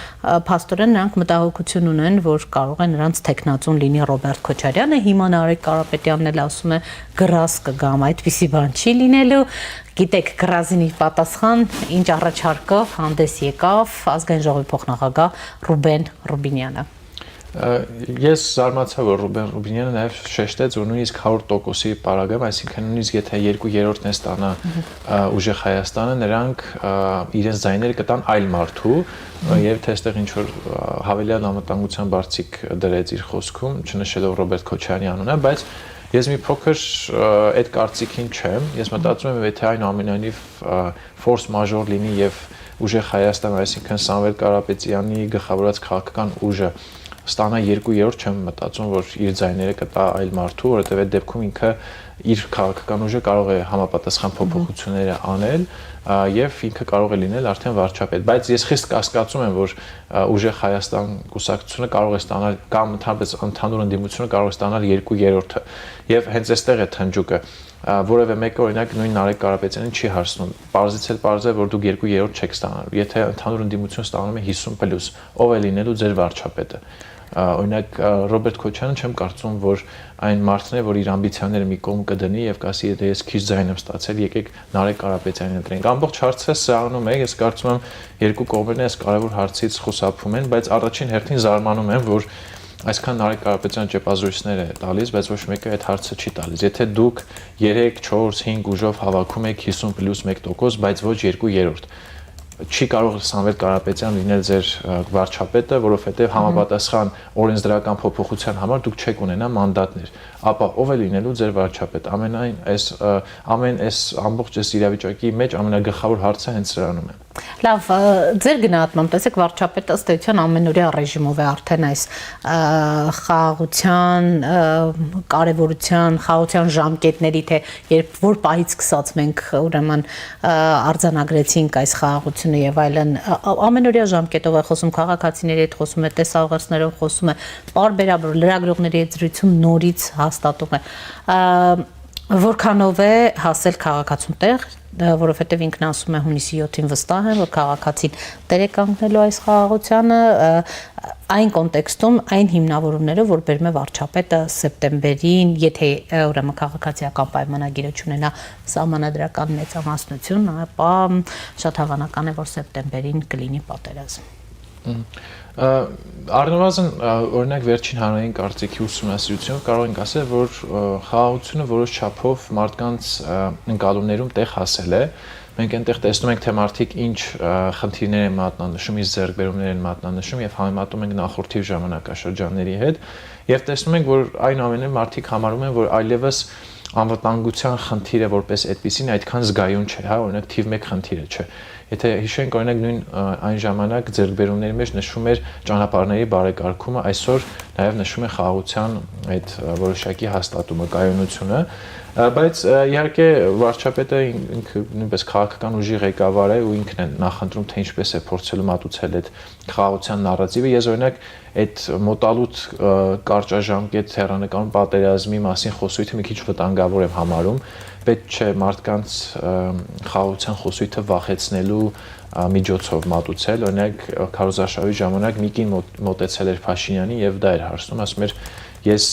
փաստորեն նրանք մտահոգություն ունեն, որ կարող է նրանց տեխնացուն լինի Ռոբերտ Քոչարյանը, հիմա Նարեկ Կարապետյանն էլ ասում է գրազ կգամ, այդպիսի բան չի լինելու։ Գիտեք, գրազինի պատասխան ինչ առաջարկով հանդես եկավ ազգային ժողովի փոխնախագահ Ռուբեն Ռուբինյանը։ Ես զարմացա, որ Ռուբեն Ռուբինյանը նաև շեշտեց, որ նույնիսկ 100%-ի պարագայում, այսինքն նույնիսկ եթե 2/3-ն է ստանա ուժեղ Հայաստանը, նրանք իրենց ձայները կտան այլ մարդու եւ թե այստեղ ինչ որ հավելյալ անվտանգության բարձիկ դրեց իր խոսքում, չնշելով Ռոբերտ Քոչարյանի անունը, բայց ես մի փոքր այդ կարծիքին չեմ, ես մտածում եմ, եթե այն ամենայնիվ ֆորս մաժոր լինի եւ ուժեղ Հայաստան, այսինքն Սամվել Կարապետյանի գլխավորած քաղաքական ուժը ստանա 2/3, չեմ մտածում, որ իր ձայները կտա այլ մարդու, որովհետեւ այդ դեպքում ինքը իր քաղաքական ուժը կարող է համապատասխան փոփոխություններ անել եւ ինքը կարող է լինել արդեն վարչապետ, բայց ես խիստ կասկածում եմ, որ ուժեղ Հայաստան կուսակցությունը կարող է ստանալ կամ ընդհանրապես ընդհանուր ընդդիմությունը կարող է ստանալ 2/3-ը եւ հենց այստեղ է թնջուկը, որևէ մեկը օրինակ նույն Նարեկ Կարապետյանին չի հարցնում, պարզից էլ պարզ է, որ դուք 2/3 չեք ստանալու, եթե ընդհանուր ընդդիմություն ստանում է 50+, ով է լինելու ձեր վարչապետը։ Օրինակ Ռոբերտ Քոչարյանը չեմ կարծում, որ այն մարդն է, որ իր ամբիցիաները մի կողմ կդնի եւ կասի, եթե ես քիչ ձայն եմ ստացել, եկեք Նարեկ Կարապետյանին ընտրենք։ Ամբողջ հարցը սրանում է, ես կարծում եմ երկու կողմերն այս կարևոր հարցից խուսափում են, բայց առաջին հերթին զարմանում եմ, որ այսքան Նարեկ Կարապետյան ճեպազրույցներ է տալիս, բայց ոչ մեկը այդ հարցը չի տալիս։ Եթե դուք 3, 4, 5 ուժով հավաքում եք 50+1%, բայց ոչ 2/3, չի կարող Սամվել Կարապետյան լինել ձեր վարչապետը, որովհետև համապատասխան օրենսդրական փոփոխության համար դուք չեք ունենա մանդատներ, ապա ով է լինելու ձեր վարչապետ։ Ամեն այս ամբողջ այս իրավիճակի մեջ ամենագլխավոր հարցը հենց սրանում է։ Լավ, ձեր գնահատմամբ, տեսեք վարչապետը ըստ էության ամենօրյա ռեժիմով է արդեն այս խաղաղության կարևորության, խաղաղության ժամկետների, թե երբ որ պահից սկսած մենք ուրեմն արձանագրեցինք այս խաղաղությունը եւ այլն, ամենօրյա ժամկետով է խոսում, քաղաքացիների հետ խոսում է, տեսահաղորդներով խոսում է, պարբերաբար լրագրողների հետ զրույցում նորից հաստատում է, որքանով է հասել քաղաքացուն տեղ, որովհետև ինքն ասում է հունիսի 7-ին վստահ եմ, որ քաղաքացին տեր է կանգնելու այս խաղաղությանը, այն կոնտեքստում, այն հիմնավորումներով, որ բերում է վարչապետը սեպտեմբերին, եթե ուրեմն քաղաքացիական պայմանագիրը չունենա սահմանադրական մեծամասնություն, ապա շատ հավանական է, որ սեպտեմբերին կլինի պատերազմ։ Առնվազն օրինակ վերջին հանրային կարծիքի ուսումնասիրությունով կարող ենք ասել, որ խաղաղությունը որոշ չափով մարդկանց ընկալումներում տեղ հասել է։ Մենք այնտեղ տեսնում ենք, թե մարդիկ ինչ խնդիրներ են մատնանշում, ինչ ձեռքբերումներ են մատնանշում եւ համեմատում ենք նախորդի ժամանակաշրջանների հետ եւ տեսնում ենք, որ այն ամենը մարդիկ համարում են, որ այլևս անվտանգության խնդիրը որպես այդպեսին այդքան զգայուն չէ, հա, օրինակ թիվ 1 խնդիրը չէ։ Եթե հիշենք, օրինակ նույն այն ժամանակ ձեռքբերումների մեջ նշվում էր ճանապարհների բարեկարգումը, այսօր նաև նշվում է խաղաղության այդ որոշակի հաստատումը, կայունությունը, բայց իհարկե վարչապետը ինքը նույնպես քաղաքական ուժի ղեկավար է ու ինքն է նախընտրում, թե ինչպես է փորձելու մատուցել այդ խաղաղության նարատիվը։ Ես օրինակ այդ մոտալուտ կարճաժամկետ հեռանկարում պատերազմի մասին խոսույթը մի քիչ վտանգավոր եմ համարում։ Պետք չէ մարդկանց խաղաղության խոսույթը վախեցնելու միջոցով մատուցել, օրինակ քարոզարշավի ժամանակ մի կին մոտեցել էր Փաշինյանին եւ դա էր հարցնում, ասում էր ես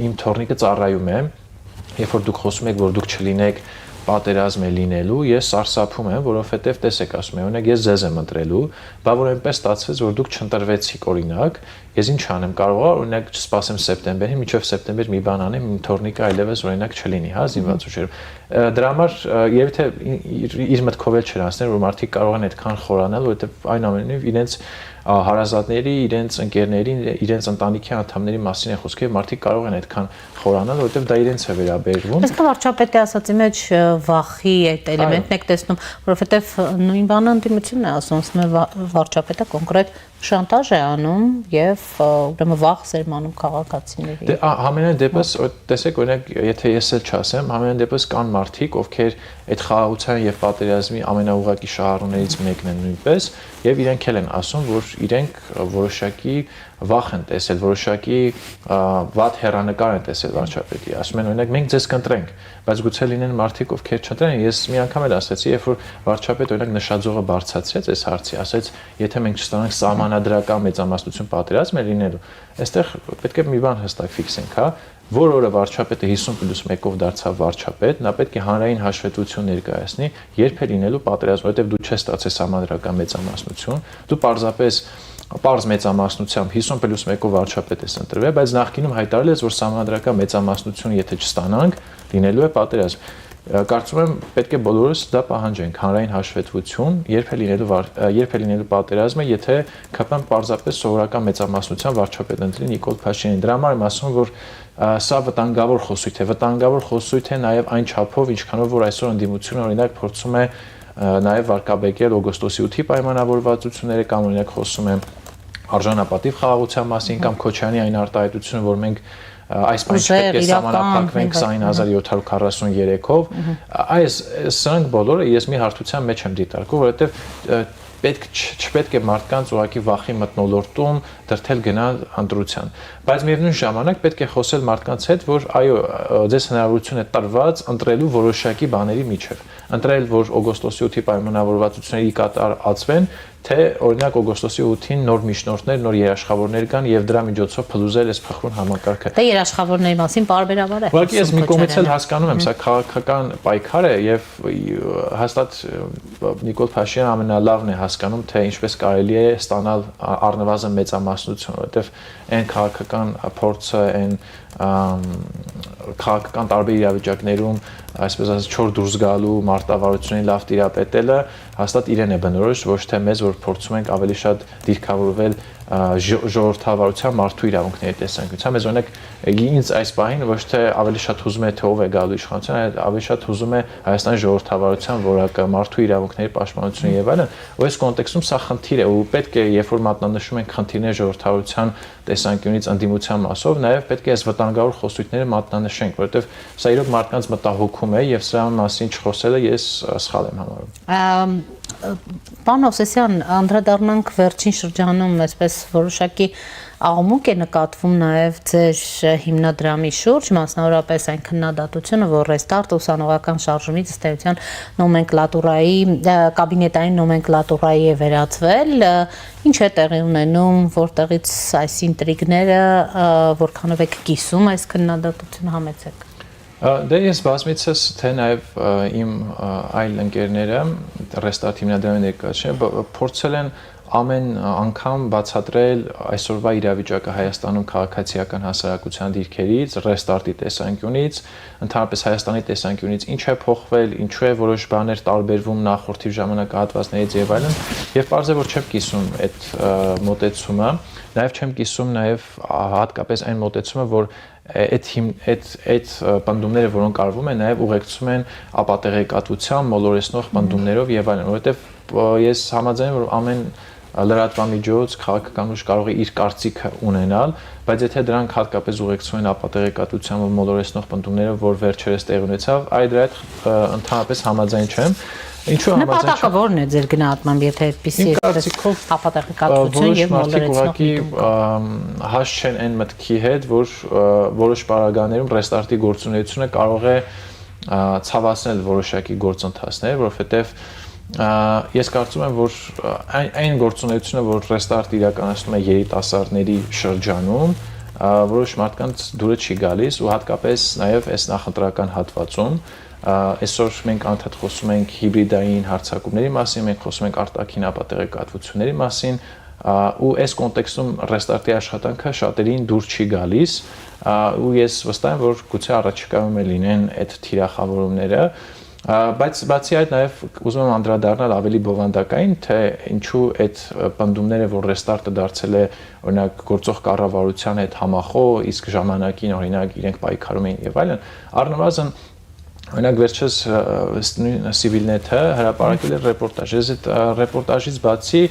իմ թորնիկը ծառայում եմ, երբ որ դուք խոսում եք, որ դուք չլինեք պատերազմ է լինելու, ես սարսափում եմ, որովհետև տեսեք, ասում եմ, օրինակ ես ձեզ եմ ընտրելու, բա որ այնպես ստացվեց, որ դուք չընտրվեցիք, օրինակ, ես ինչ անեմ, կարող է օրինակ չսպասեմ սեպտեմբերին, մինչև սեպտեմբեր մի բան անեմ, իմ թորնիկը այլևս օրինակ չլինի, հա, զինված ուժերով։ Դրա համար երբ թե իր մտքով էլ չէր ասել, որ մարդիկ կարող են այդքան խորանալ, որովհետև այն ամենով իրենց հարազատների, իրենց ընկերների, իրենց ընտանիքի անդամների մասին է խոսքը, եւ մարդիկ կարող են այդքան խորանալ, որովհետև դա իրենց է վերաբերվում։ Իսկ վարչապետի ասածի մեջ վախի այդ էլեմենտն եք տեսնում, որովհետև նույն բանը ընդդիմությունն է ասում, վարչապետը կոնկրետ շանտաժ է անում եւ ուրեմն վախ սերմանում քաղաքացիների։ Դե համենայն դեպս տեսեք, օրինակ, եթե ես էլ չասեմ, համենայն դեպս կան մարդիկ, ովքեր այդ խաղաղության եւ պատերազմի ամենաուղղակի շահառուներից մեկն են նույնպես, եւ իրենք էլ են ասում, որ իրենք որոշակի վախ են տեսել, որոշակի վատ հեռանկար են տեսել վարչապետի։ Ասում են, օրինակ, մենք ձեզ կընտրենք, բայց գուցե լինեն մարդիկ, ովքեր չընտրեն։ Ես մի անգամ էլ ասացի, երբ որ վարչապետը օրինակ նշաձողը բարձրացրեց այս հարցի, ասեց, եթե մենք չստանանք սահմանադրական մեծամասնություն պատերազմ է լինելու, այստեղ պետք է մի բան հստակ ֆիքսենք, հա, որ օրը վարչապետը 50+1-ով դարձավ վարչապետ, նա պետք է հանրային հաշվետվություն ներկայացնի, երբ է լինելու պատերազմ, որովհետև դու չես ստացել սահմանադրական մեծամասնություն, դու պարզապես պարզ մեծամասնությամբ 50+1-ով վարչապետ ես ընտրվել, բայց նախկինում հայտարարել ես, որ սահմանադրական մեծամասնություն եթե չստանանք, լինելու է պատերազմ։ Կարծում եմ պետք է բոլորս դա պահանջենք, հանրային հաշվետվություն, երբ է լինելու պատերազմը, եթե ԿՊ-ն պարզապես սովորական մեծամասնության վարչապետ ընտրի Նիկոլ Փաշինյանին։ Դրա համար եմ ասում, որ սա վտանգավոր խոսույթ է, վտանգավոր խոսույթ է նաև այն չափով, ինչքանով որ այսօր ընդդիմությունը օրինակ փորձում է նաև վարկաբեկել օգոստոսի 8-ի պայմանավորվածությունները կամ օրինակ խոսում է արժանապատիվ խաղաղության մասին կամ Քոչարյանի այն արտահայտությունը, որ մենք այսպես պետք է սահմանափակվենք 20743-ով, սրանք բոլորը ես մի հարթության մեջ եմ դիտարկում, որովհետև չպետք է մարդկանց ուղղակի վախի մթնոլորտում դրթել գնալ ընտրության, բայց միևնույն ժամանակ պետք է խոսել մարդկանց հետ, որ այո, ձեզ հնարավորություն է տրված ընտրելու որոշակի բաների միջև, ընտրել, որ օգոստոսի 8-ի պայմանավորվածությունների կատարածվեն, թե օրինակ օգոստոսի 8-ին նոր միջնորդներ, նոր երաշխավորներ կան եւ դրա միջոցով փլուզել այս փխրուն համակարգը։ Դե երաշխավորների մասին պարբերաբար է։ Ուղղակի ես մի կողմից էլ հասկանում եմ, սա քաղաքական պայքար է եւ հաստատ Նիկոլ Փաշինյանը ամենալավն է հասկանում, թե ինչպես կարելի է ստանալ առնվազն մեծամասնություն, որովհետեւ այն քաղաքական փորձը, այն քաղաքական տարբեր իրավիճակներում այսպես ասած չոր դուրս գալու մարտավարություններին լավ տիրապետելը հաստատ իրեն է բնորոշ, ոչ թե մեզ, որ փորձում ենք ավելի շատ դիրքավորվել ժողովրդավարության մարդու իրավունքների տեսանկյունից։ Մեզ օրինակ ինձ այս պահին ոչ թե ավելի շատ հուզում է թե ով է գալու իշխանության, այլ ավելի շատ հուզում է Հայաստանի ժողովրդավարության որակը, մարդու իրավունքների պաշտպանությունը եւ այլն։ Ու այս կոնտեքստում սա խնդիր է ու պետք է, երբ որ մատնանշում ենք խնդիրներ ժողովրդավարության տեսանկյունից ընդդիմության մասով, նաեւ պետք է այս վտանգավոր խոսույթները մատնանշենք, որովհետեւ սա իրոք մարդկանց մտահոգում է եւ սրա մասին չխոսելը ես սխալ եմ համարում։ Պարոն Հովսեսյան, անդրադառնանք վերջին շրջանում, այսպես որոշակի աղմուկ է նկատվում նաև ձեր հիմնադրամի շուրջ, մասնավորապես այն քննադատությունը, որ ռեստարտ ուսանողական շարժումից ըստ էության նոմենկլատուրայի, կաբինետային նոմենկլատուրայի է վերածվել, ինչ է տեղի ունենում, որտեղից այս ինտրիգները, որքանով եք կիսում այս քննադատությունը, համեցեք։ Դե ես բազմիցս թե նաև իմ այլ ընկերները ռեստարտ հիմնադրամի ներկայացուցիչները փորձել են ամեն անգամ բացատրել այսօրվա իրավիճակը Հայաստանում քաղաքացիական հասարակության դիրքերից, ռեստարտի տեսանկյունից, ընդհանրապես Հայաստանի տեսանկյունից ինչ է փոխվել, ինչու է որոշ բաներ տարբերվում նախորդի ժամանակահատվածներից եւ այլն, եւ պարզ է որ չեմ կիսում այդ մոտեցումը, նաեւ չեմ կիսում նաեւ հատկապես այն մոտեցումը, որ այդ պնդումները, որոնք արվում են, նաև ուղեկցում են ապատեղեկատվության, մոլորեցնող պնդումներով եւ այլն, որովհետեւ ես համաձայն եմ, որ ամեն լրատվամիջոց, քաղաքական ուժ կարող է իր կարծիքը ունենալ, բայց եթե դրանք հատկապես ուղեկցում են ապատեղեկատվության ու մոլորեցնող պնդումներով, որ վերջերս տեղի ունեցավ, այդ ընդհանրապես համաձայն չեմ։ Ինչու համաձայն նպատակը ո՞րն է ձեր գնահատմամբ, եթե այդպիսի ապատեղեկատվություն եւ մոլորեցնող հաշ չեն այն մտքի հետ, որ որոշ պարագաներում ռեստարտի գործունեությունը կարող է ցավացնել որոշակի գործընթացներ, որովհետեւ ես կարծում եմ, որ այն գործունեությունը, որ ռեստարտ իրականացնում է երիտասարդների շրջանում, որոշ մարդկանց դուրը չի գալիս ու հատկապես նաև այս նախընտրական հատվածում այսօր մենք անդադ խոսում ենք հիբրիդային հարձակումների մասին, մենք խոսում ենք արտաքին ապատեղեկատվությունների մասին ու այս կոնտեքստում ռեստարտի աշխատանքը շատերին դուր չի գալիս ու ես վստահ եմ, որ գուցե առաջիկայում լինեն այդ թիրախավորումները, բայց բացի այդ նաև ուզում եմ անդրադառնալ ավելի բովանդակային, թե ինչու այդ պնդումները, որ ռեստարտը դարձել է օրինակ գործող կառավարության հետ համախոհ, իսկ ժամանակին օրինակ իրենք պայքարում էին եւ այլն, առնվազն օրինակ վերջերս Civilnet-ը հրապարակել է ռեպորտաժ։ Ես այդ ռեպորտաժից բացի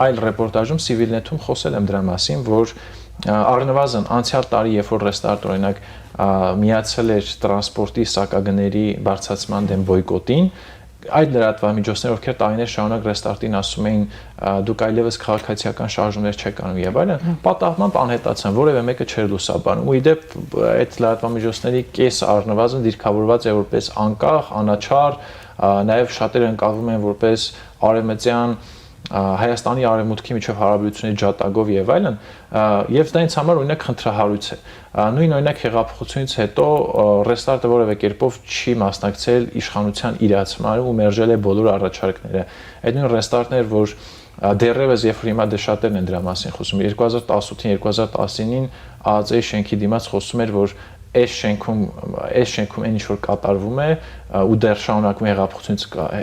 այլ ռեպորտաժում Civilnet-ում խոսել եմ դրա մասին, որ առնվազն անցյալ տարի, երբ որ ռեստարտ օրինակ միացել էր տրանսպորտի սակագների բարձրացման դեմ բոյկոտին, այդ լրատվամիջոցները, ովքեր տարիներ շարունակ ռեստարտին ասում էին դուք այլևս քաղաքացիական շարժումներ չեք անում եւ այլն, պատահմամբ անհետացան, որևէ մեկը չէր լուսաբանում։ Ու իդեպ այդ լրատվամիջոցների կեսը առնվազն դիրքավորված է որպես անկախ, անաչառ, նաեւ շատերը ընկալվում են որպես արևմտյան Հայաստանի արևմուտքի միջև հարաբերությունների ջատագով եւ այլն, եւ դա ինձ համար օրինակ խնդրահարույց է։ Նույն օրինակ հեղափոխությունից հետո ռեստարտը որևէ կերպով չի մասնակցել իշխանության իրացմանը ու մերժել է բոլոր առաջարկները։ Այդ նույն ռեստարտներ, որ դեռևս երբ որ հիմա դե շատերն են դրա մասին խոսում, 2018-ին, 2019-ին ԱԱԾ-ի շենքի դիմաց խոսում էր, որ այս շենքում այն ինչ որ կատարվում է ու դեռ շարունակում է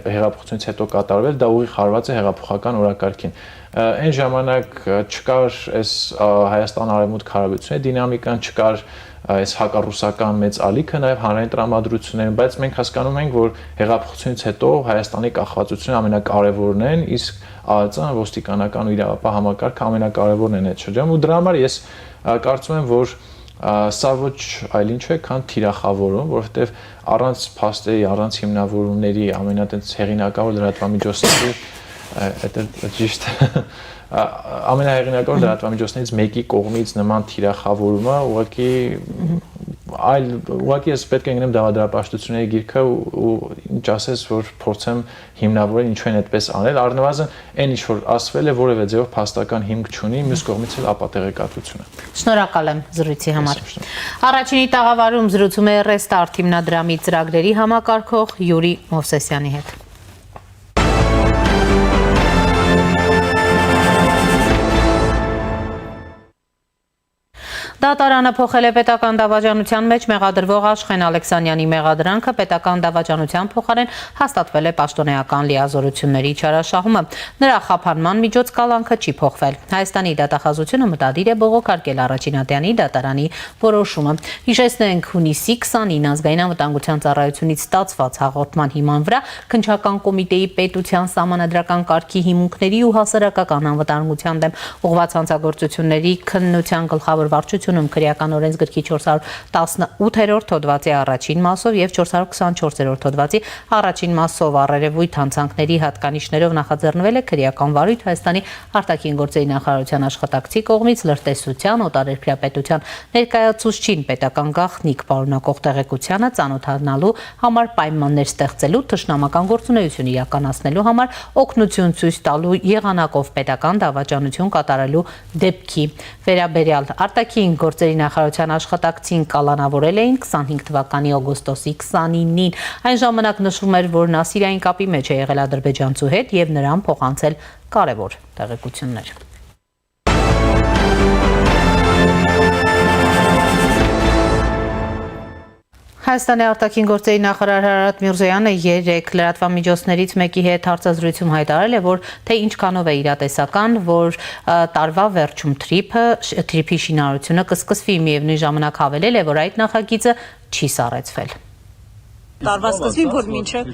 հեղափոխությունից հետո կատարվել, դա ուղիղ հարված է հեղափոխական օրակարգին։ Այն ժամանակ չկար այս Հայաստան արևմուտք հարաբերությունների դինամիկան, չկար այս հակառուսական մեծ ալիքը, նաև հանրային տրամադրությունները, բայց մենք հասկանում ենք, որ հեղափոխությունից հետո Հայաստանի կախվածությունը ամենակարևորն են, իսկ ԱԱԾ-ն ոստիկանական ու իրավապահ համակարգը ամենակարևորն են այդ շրջանում ու դրա համար ես կարծում եմ, որ սա ոչ այլ ինչ է, քան թիրախավորում, որովհետև առանց փաստերի, առանց հիմնավորումների ամենատենց հեղինակավոր լրատվամիջոցների ճիշտ ամենահեղինակավոր լրատվամիջոցներից մեկի կողմից նման թիրախավորումը ուղղակի ես պետք է գնեմ դավադրապաշտությունների գիրքը ու ինչ ասես, որ փորձեմ հիմնավորել ինչու են այդպես անել, առնվազն այն ինչ որ ասվել է որևէ ձևով փաստական հիմք չունի, մյուս կողմից էլ ապատեղեկատվությունը։ Շնորհակալ եմ զրույցի համար։ Առաջինի տաղավարում զրուցում է Restart հիմնադրամի ծրագրերի համակարգող Յուրի Մովսեսյանի հետ։ Դատարանը փոխել է պետական դավաճանության մեջ մեղադրվող Աշխեն Ալեքսանյանի մեղադրանքը, պետական դավաճանության փոխարեն հաստատվել է պաշտոնեական լիազորությունների չարաշահումը։ Նրա խափանման միջոց կալանքը չի փոխվել։ Հայաստանի դատախազությունը մտադիր է բողոքարկել առաջին ատյանի դատարանի որոշումը։ Հիշեցնենք, հունիսի 29 ազգային անվտանգության ծառայությունից ստացված հաղորդման հիման վրա քննչական կոմիտեի պետության սահմանադրական կարգի հիմունքների ու հասարակական անվտանգության դեմ ուղղված հանցագործությունների քննության գլխավոր վարչությունում քրեական օրենսգրքի 418-րդ հոդվածի առաջին մասով եւ 424-րդ հոդվածի առաջին մասով առերևույթ հանցանքների հատկանիշներով նախաձեռնվել է քրեական վարույթ Հայաստանի արտաքին գործերի նախարարության աշխատակցի կողմից լրտեսության, օտարերկրապետության ներկայացուցչին պետական գաղտնիք պարունակող տեղեկությանը ծանոթանալու համար պայմաններ ստեղծելու, թշնամական գործունեություն իրականացնելու համար օգնություն ցույց տալու եղանակով պետական դավաճանություն կատարելու դեպքի վերաբերյալ արտաքին գործերի նախարարության աշխատակցին կալանավորել էին 25 թվականի օգոստոսի 29-ին։ Այն ժամանակ նշվում էր, որ նա Սիրիային կապի մեջ է եղել ադրբեջանցու հետ եւ նրան փոխանցել կարևոր տեղեկություններ։ Հայաստանի արտաքին գործերի նախարար Հարարատ Միրզոյանը երեկ լրատվամիջոցներից մեկի հետ հարցազրույցում հայտարարել է, որ թե ինչքանով է իրատեսական, որ տարվա վերջում թրիփի շինարարությունը կսկսվի, միևնույն ժամանակ հավելել է, որ այդ նախագիծը չի սառեցվել։ Տարվա սկզբին, որ մինչև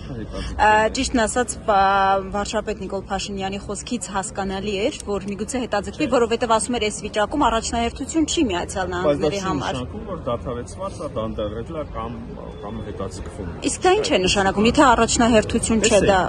ճիշտն ասած վարչապետ Նիկոլ Փաշինյանի խոսքից հասկանալի էր, որ միգուցե հետաձգվի, որովհետև ասում էր, այս վիճակում առաջնահերթություն չի Միացյալ Նահանգների համար։ Որ դադարեցված է, դանդաղել է կամ հետաձգվում։ Իսկ դա ինչ է նշանակում, եթե առաջնահերթություն չէ դա։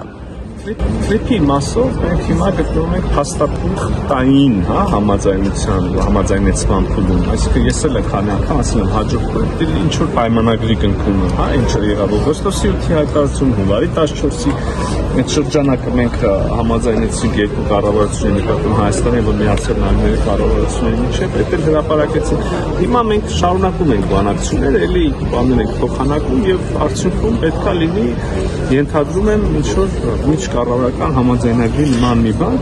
Թրիփի մասով մենք հիմա գտնվում ենք փաստաթղթային, համաձայնեցման փուլում, այսինքն ես էլ քանի անգամ ասել եմ հաջորդ օրը ինչ որ պայմանագրի կնքում եմ, ինչը եղավ օգոստոսի 8-ի հայտարարություն, հունվարի 14-ի այդ շրջանակը մենք համաձայնեցինք երկու կառավարությունների նկատմամբ Հայաստանի եւ Միացյալ Նահանգների կառավարությունների միջեւ, դա էլ հրապարակեցինք։ Հիմա մենք շարունակում ենք բանակցությունները, ելի բաներ ենք փոխանակում եւ արդյունքում պետքա լինի, ենթադրում եմ, ինչ որ միջկառավարական համաձայնագրի նման մի բան,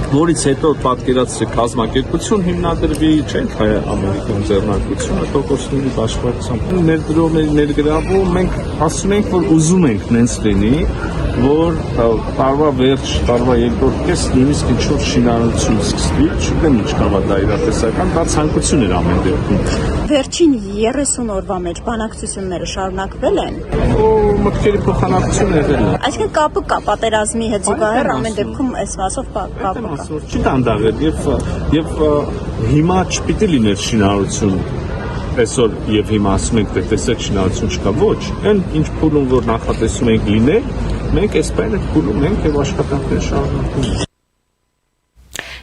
որից հետո պատկերացրեք կազմակերպություն հիմնադրվի, չէ՞, հայ-ամերիկյան ձեռնարկությունը տոկոսների աշխատությամբ ներգրավում, մենք ասում ենք, որ ուզում ենք նենց լինի, որ տարվա վերջ, տարվա երկրորդ կես նույնիսկ ինչ-որ շինարարություն սկսվի, չգիտեմ ինչքան է դա իրատեսական, դա ցանկություն էր ամեն դեպքում։ Վերջին 30 օրվա մեջ բանակցությունները շարունակվել են։ Մտքերի փոխանակություն եղել է։ Այսինքն կապը կա, պատերազմի հետ զուգահեռ ամեն դեպքում այս մասով կապը կա։ Չի դանդաղել եւ հիմա չպիտի լիներ շինարարություն այսօր եւ հիմա ասում ենք թե տեսեք շինարարություն չկա, ոչ, այն ինչ փուլում որ նախատեսում ենք լինել, մենք այս բանը փուլում ենք եւ աշխատանքներ շարունակում ենք։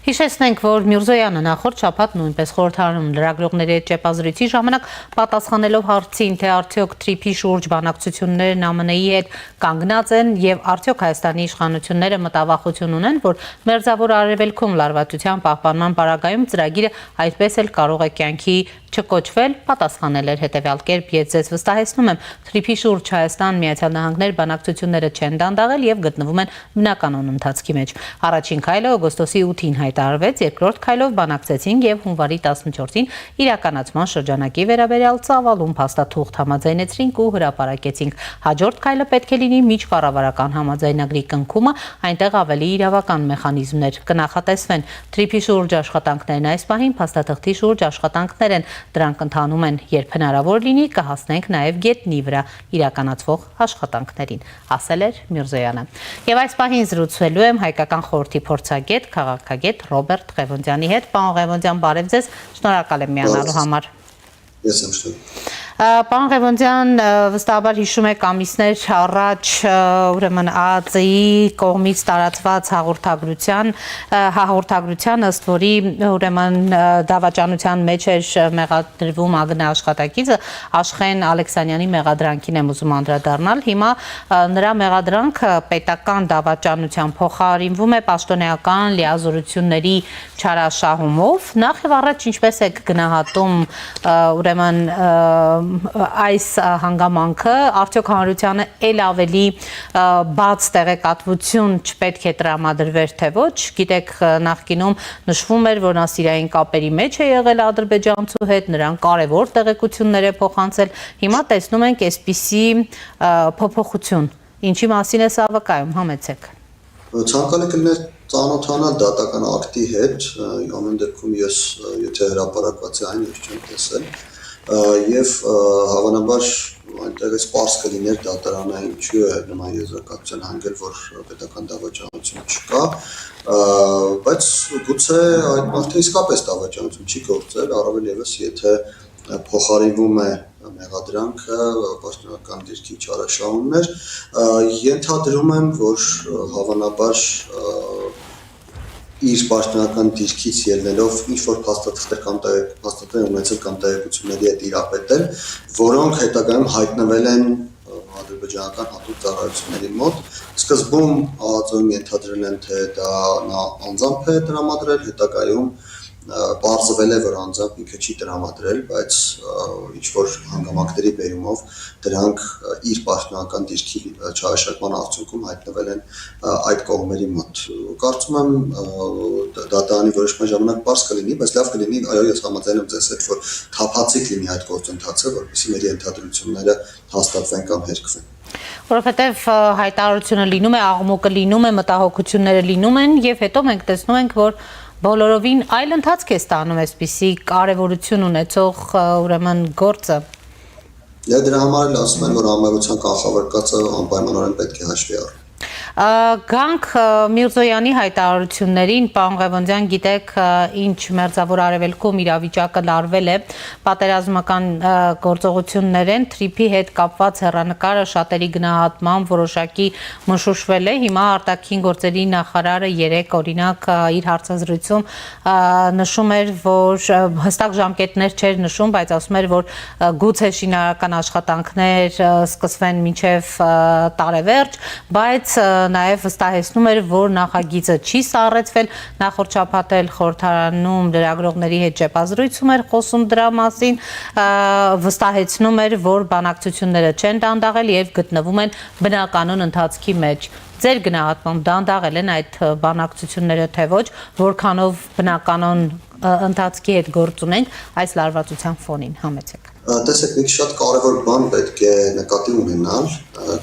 Հիշեցնենք, որ Միրզոյանը նախորդ շաբաթ նույնպես խորհրդարանում լրագրողների հետ ճեպազրույցի ժամանակ պատասխանելով հարցին, թե արդյոք թրիփի շուրջ բանակցություններն ԱՄՆ-ի հետ կանգնած են եւ արդյոք Հայաստանի իշխանությունները մտավախություն ունեն, որ Մերձավոր Արևելքում լարվածության պահպանման պարագայում ծրագիրը այդպես էլ կարող է կյանքի չկոչվել, պատասխանել էր հետևյալ կերպ, ես ձեզ վստահեցնում եմ, թրիփի շուրջ Հայաստան Միացյալ Նահանգներ բանակցությունները չեն դանդաղել եւ գտնվում են բնականոն ընթացքի մեջ։ Առաջին քայլը օգոստոսի 8-ին հայտարարվեց, երկրորդ քայլով բանակցեցինք եւ հունվարի 14-ին իրականացման շրջանակի վերաբերյալ ծավալուն փաստաթուղթ համաձայնեցրինք ու հրապարակեցինք։ Հաջորդ քայլը պետք է լինի միջկառավարական համաձայնագրի կնքումը, այնտեղ ավելի իրավական մեխանիզմներ կնախատեսվեն։ Թրիփի շուրջ աշխատանքներն այս պահին փաստաթղթի շուրջ աշխատանքներ են, դրանք ընթանում են, երբ հնարավոր լինի, կհասնենք նաև գետնի վրա իրականացվող աշխատանքներին, ասել էր Միրզոյանը։ Եվ այս պահին զրուցելու եմ հայկական խորհրդի փորձագետ, քաղաքագետ Ռոբերտ Ղևոնդյանի հետ։ Պարոն Ղևոնդյան, բարև ձեզ, շնորհակալ եմ միանալու համար։ Ես եմ շնորհակալ։ Պարոն Ղևոնդյան, վստահաբար հիշում եք ամիսներ առաջ ուրեմն ԱԱԾ-ի կողմից տարածված հաղորդագրության ըստ որի ուրեմն դավաճանության մեջ էր մեղադրվում ԱԳՆ աշխատակիցը Աշխեն Ալեքսանյանի մեղադրանքին եմ ուզում անդրադառնալ։ Հիմա նրա մեղադրանքը պետական դավաճանության փոխարինվում է պաշտոնեական լիազորությունների չարաշահումով։ Նախ եւ առաջ ինչպես եք գնահատում ուրեմն այս հանգամանքը, արդյոք հանրությանը ել ավելի բաց տեղեկատվություն չպետք է տրամադրվեր, թե ոչ։ Գիտեք, նախկինում նշվում էր, որ նա սիրային կապերի մեջ է եղել ադրբեջանցու հետ, նրան կարևոր տեղեկություններ է փոխանցել։ Հիմա տեսնում ենք այսպիսի փոփոխություն։ Ինչի մասին է սա վկայում, համեցեք։ Ցանկալի կլիներ ծանոթանալ դատական ակտի հետ, ամեն դեպքում ես եթե հրապարակված է այն ես չեմ տեսել, եւ հավանաբար այնտեղից պարզ կլիներ դատարանը ինչու է նման եզրակացության հանգել, որ պետական դավաճանություն չկա, բայց գուցե այդ մարդը իսկապես դավաճանություն չի գործել, առավել եւս եթե փոխարինվում է մեղադրանքը պաշտոնական դիրքի չարաշահումներ, ենթադրում եմ, որ հավանաբար իր պաշտոնական դիրքից ելնելով ինչ-որ փաստաթղթեր ունեցել կամ տեղեկությունների հետ տիրապետել, որոնք հետագայում հայտնվել են ադրբեջանական հատուկ ծառայությունների մոտ, սկզբում ԱԱԾ-ում ենթադրել են, թե դա նա անձամբ է տրամադրել, հետագայում պարզվել է, որ անձամբ ինքը չի տրամադրել, բայց ինչ-որ հանգամանքների բերումով դրանք իր պաշտոնական դիրքի չարաշահման արդյունքում հայտնվել են այդ կողմերի մոտ։ Կարծում եմ դատարանի որոշման ժամանակ պարզ կլինի, բայց լավ կլինի, այո, ես համաձայն եմ ձեզ հետ, որ թափանցիկ լինի այդ գործընթացը, որպեսզի մեր ենթադրությունները հաստատվեն կամ հերկվեն։ Որովհետև հայտարարությունը լինում է, աղմուկը լինում է, մտահոգությունները լինում են եւ հետո մենք տեսնում ենք, որ բոլորովին այլ ընթացք է ստանում այսպիսի կարևորություն ունեցող ուրեմն գործը։ Դրա համար էլ ասում են, որ ամերության կանխավարկածը անպայմանորեն պետք է հաշվի առնի։ Գանք Միրզոյանի հայտարարություններին, պարոն Ղևոնդյան, գիտեք, ինչ Մերձավոր Արևելքում իրավիճակը լարվել է, պատերազմական գործողություններ են, Թրիփի հետ կապված հեռանկարը շատերի գնահատմամբ որոշակի մշուշվել է, հիմա արտաքին գործերի նախարարը երեկ օրինակ իր հարցազրույցում նշում էր, որ հստակ ժամկետներ չէր նշում, բայց ասում էր, որ գուցե շինարարական աշխատանքներ սկսվեն մինչև տարեվերջ, բայց նաև վստահեցնում էր, որ նախագիծը չի սառեցվել, նախորդ շաբաթ էլ խորհրդարանում լրագրողների հետ ճեպազրույցում էր խոսում դրա մասին, վստահեցնում էր, որ բանակցությունները չեն դանդաղել եւ գտնվում են բնականon ընթացքի մեջ։ Ձեր գնահատմամբ դանդաղել են այդ բանակցությունները, թե ոչ, որքանով բնականon ընթացքի հետ գործ ունենք այս լարվածության ֆոնին, համեցեք։ Տեսեք, մի շատ կարևոր բան պետք է նկատի ունենալ,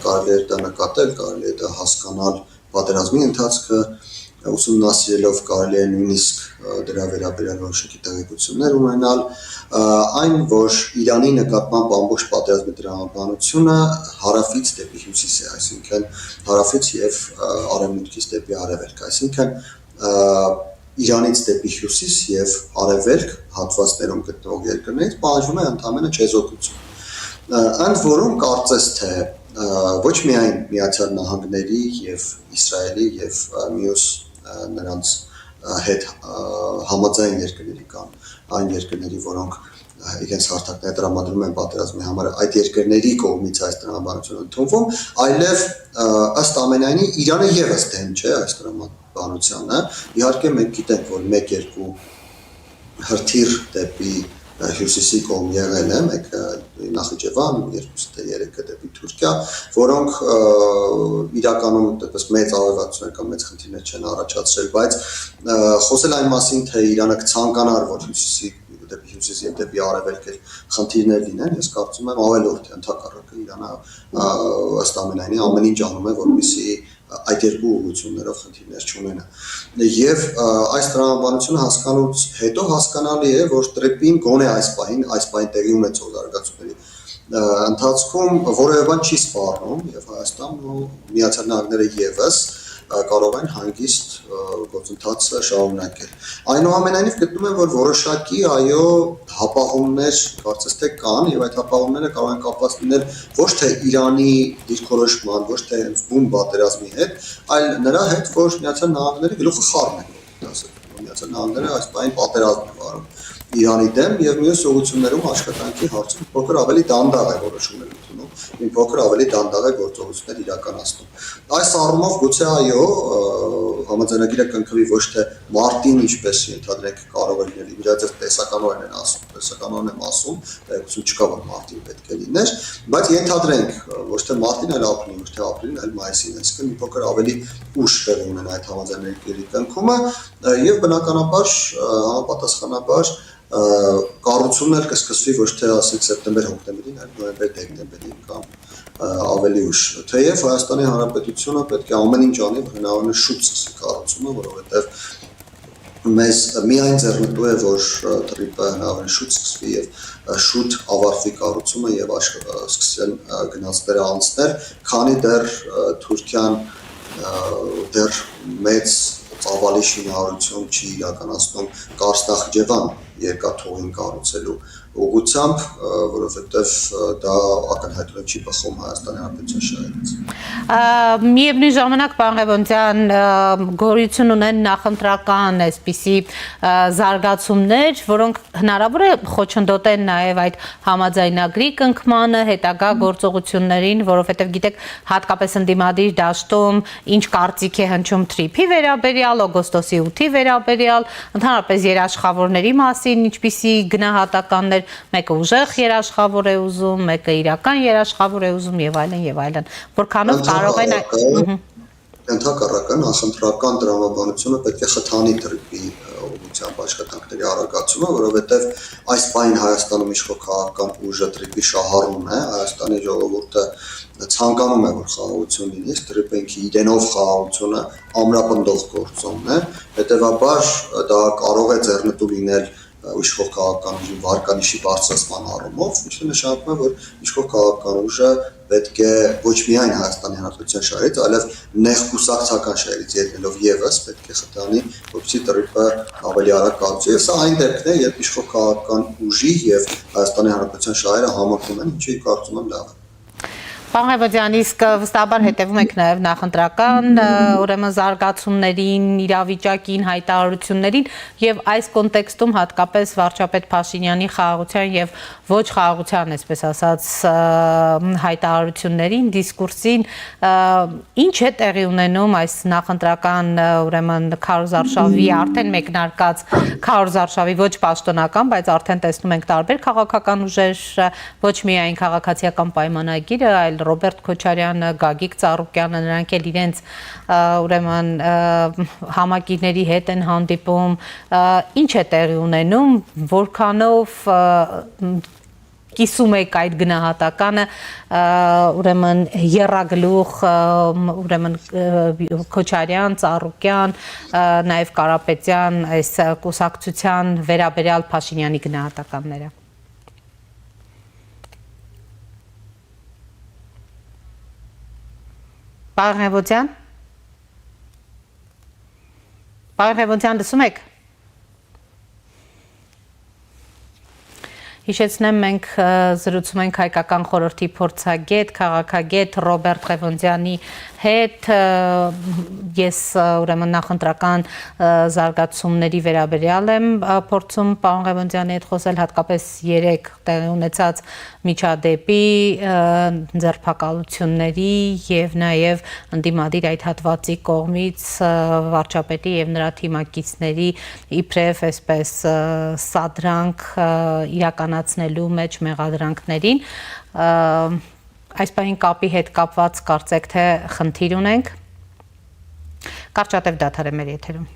կարելի է դա նկատել, կարելի է դա հասկանալ պատերազմի ընթացքը, ուսումնասիրելով կարելի է նույնիսկ դրա վերաբերյալ որոշակի տեղեկություններ ունենալ, այն, որ Իրանի նկատմամբ ամբողջ պատերազմի տրամաբանությունը հարավից դեպի հյուսիս է, այսինքն հարավից եւ արևմուտքից դեպի արևելք, այսինքն Իրանից դեպի հյուսիս եւ արևելք հատվածներում գտնվող երկրներից պահանջվում է ընդամենը չեզոքություն։ Ընդ որում կարծես թե ոչ միայն Միացյալ Նահանգների եւ Իսրայելի եւ մյուս նրանց հետ համաձայն երկրների կամ այն երկրների, որոնք իրենց հարթակները տրամադրում են պատերազմի համար, այդ երկրների կողմից այս տրամաբանությունը ընդունվում, այլև ըստ ամենայնի Իրանը եւս դեմ չէ այս տրամաբանությանը։ Իհարկե մենք գիտենք, որ 1-2 հրթիռ դեպի հյուսիսի կողմ եղել է, մեկը Նախիջևան, 2-3-ը դեպի Թուրքիա, որոնք իրականում այդպես մեծ ավերածություններ կամ մեծ խնդիրներ չեն առաջացրել, բայց խոսել այն մասին, թե Իրանը կցանկանար, որ դեպի հյուսիս եւ դեպի արևելք խնդիրներ լինեն, ես կարծում եմ ավելորդ է, ընդհակառակը Իրանը ըստ ամենայնի ամեն ինչ անում է, որպեսզի այդ երկու ուղղություններով խնդիրներ չունենա։ Եվ այս տրամաբանությունը հասկանալուց հետո հասկանալի է, որ Տրիփին գոնե այս պահին տեղի ունեցող զարգացումների ընթացքում որևէ բան չի սպառնում եւ Հայաստանն ու Միացյալ Նահանգները եւս կարող են հանգիստ գործընթացը շարունակել։ Այնուամենայնիվ գտնում եմ, որ որոշակի այո հապաղումներ կարծես թե կան եւ այդ հապաղումները կարող են կապված լինել ոչ թե Իրանի դիրքորոշման, ոչ թե բուն պատերազմի հետ, այլ նրա հետ, որ Միացյալ Նահանգների գլուխը խառն է, ասենք, Միացյալ Նահանգները այս բանի պատերազմ է վարում Իրանի դեմ եւ մյուս ուղղություններում աշխատանքի հարցում փոքր ավելի դանդաղ է որոշումներ ընդունում, մի փոքր ավելի դանդաղ է գործողություններ իրականացնում։ Այս առումով գուցե այո համաձայնագիրը կնքվի ոչ թե մարտին, ինչպես ենթադրենք կարող է լինել, իրաձև տեսականորեն են ասում, տեսականորեն եմ ասում, տեղեկություն չկա, որ մարտին պետք է լիներ, բայց ենթադրենք ոչ թե մարտին, այլ ապրիլին, ոչ թե ապրիլին, այլ մայիսին, այսինքն մի փոքր ավելի ուշ տեղի ունենա այդ համաձայնագիրի կնքումը եւ բնականաբար համապատասխանաբար կառուցումն էլ կսկսվի ոչ թե ասենք սեպտեմբեր-հոկտեմբերին, այլ նոյեմբեր-դեկտեմբերին կամ ավելի ուշ։ Թեև Հայաստանի Հանրապետությունը պետք է ամեն ինչ անի, որ հնարավորինս շուտ սկսի կառուցումը, որովհետև մեզ միայն ձեռնտու է, որ թրիպը հնարավորինս շուտ սկսվի եւ շուտ ավարտվի կառուցումը եւ սկսեն գնացները անցնել, քանի դեռ Թուրքիան դեռ մեծ ծավալի շինարարություն չի իրականացնում Կարսնախջևան երկաթուղին կառուցելու ուղղությամբ, որովհետև դա ակնհայտորեն չի բխում Հայաստանի Հանրապետության շահերից։ Միևնույն ժամանակ պարոն Ղևոնդյան գոյություն ունեն նախընտրական այսպիսի զարգացումներ, որոնք հնարավոր է խոչընդոտեն նաև այդ համաձայնագրի կնքմանը, հետագա գործողություններին, որովհետև գիտեք, հատկապես ընդդիմադիր դաշտում ինչ կարծիք է հնչում թրիփի վերաբերյալ, օգոստոսի 8-ի վերաբերյալ, ընդհանրապես երաշխավորների մասին, ինչպիսի գնահատականներ, մեկը ուժեղ երաշխավոր է ուզում, մեկը իրական երաշխավոր է ուզում եւ այլն, որքանով կարող են Ընդհակառակը նախընտրական տրամաբանությունը պետք է խթանի թրիփի ուղղությամբ աշխատանքների արագացումը, որովհետև այս պահին Հայաստանում իշխող քաղաքական ուժը թրիփի շահառուն է, Հայաստանի ժողովուրդը ցանկանում է, որ խաղաղություն լինի, թրիփը ինքը իրենով խաղաղությունը ամրապնդող գործոն է, հետևաբար դա կարող է ձեռնտու լինել իշխող քաղաքական ուժի վարկանիշի բարձրացման առումով, ինչը նշանակում է, որ իշխող քաղաքական ուժը պետք է ոչ միայն Հայաստանի Հանրապետության շահերից, այլև նեղ կուսակցական շահերից ելնելով եւս պետք է խթանի, որպեսզի թրիփը ավելի արագ կառուցվի, եւ սա այն դեպքն է, երբ իշխող քաղաքական ուժի եւ Հայաստանի Հանրապետության շահերը համընկնում են, ինչը կարծում եմ լավ է։ Պարոն Ղևոնդյան, իսկ վստահաբար հետևում եք նաև նախընտրական ուրեմն զարգացումներին, իրավիճակին, հայտարարություններին եւ այս կոնտեքստում հատկապես վարչապետ Փաշինյանի խաղաղության եւ ոչ խաղաղության, այսպես ասած, հայտարարություններին, դիսկուրսին, ինչ է տեղի ունենում այս նախընտրական ուրեմն քարոզարշավի արդեն մեկնարկած քարոզարշավի ոչ պաշտոնական, բայց արդեն տեսնում ենք տարբեր քաղաքական ուժեր, ոչ միայն քաղաքացիական պայմանագիրը, այլ Ռոբերտ Քոչարյանը, Գագիկ Ծառուկյանը, նրանք էլ իրենց ուրեմն համակիրների հետ են հանդիպում, ինչ է տեղի ունենում, որքանով կիսում եք այդ գնահատականը, ուրեմն եռագլուխ, ուրեմն Քոչարյան, Ծառուկյան, նաև Կարապետյան, այս կուսակցության վերաբերյալ Փաշինյանի գնահատականները։ Պարոն Ղևոնդյան, լսում եք։ Հիշեցնեմ, մենք զրուցում ենք հայկական խորհրդի փորձագետ, քաղաքագետ Ռոբերտ Ղևոնդյանի հետ, ես ուրեմն նախընտրական զարգացումների վերաբերյալ եմ փորձում պարոն Ղևոնդյանի հետ խոսել, հատկապես 3 տեղի ունեցած միջադեպի, ձերբակալությունների եւ նաեւ ընդդիմադիր այդ հատվածի կողմից վարչապետի եւ նրա թիմակիցների իբրև այսպես սադրանք իրականացնելու մեջ մեղադրանքներին, այս պահին կապի հետ կապված կարծեք թե խնդիր ունենք, կարճատև դադար է մեր եթերում։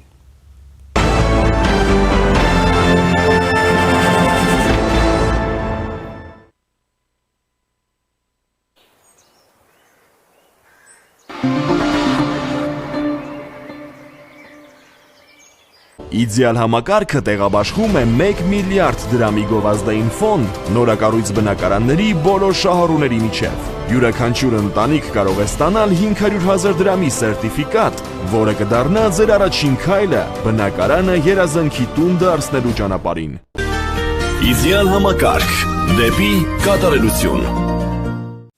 Իդեալ համակարգը տեղաբաշխում է 1 միլիարդ դրամի գովազդային ֆոնդ նորակառույց բնակարանների բոլոր շահառուների միջև։ Յուրաքանչյուր ընտանիք կարող է ստանալ 500,000 դրամի սերտիֆիկատ, որը կդառնա ձեր առաջին քայլը բնակարանը երազանքի տուն դարձնելու ճանապարհին։ Իդեալ համակարգ դեպի կատարելություն։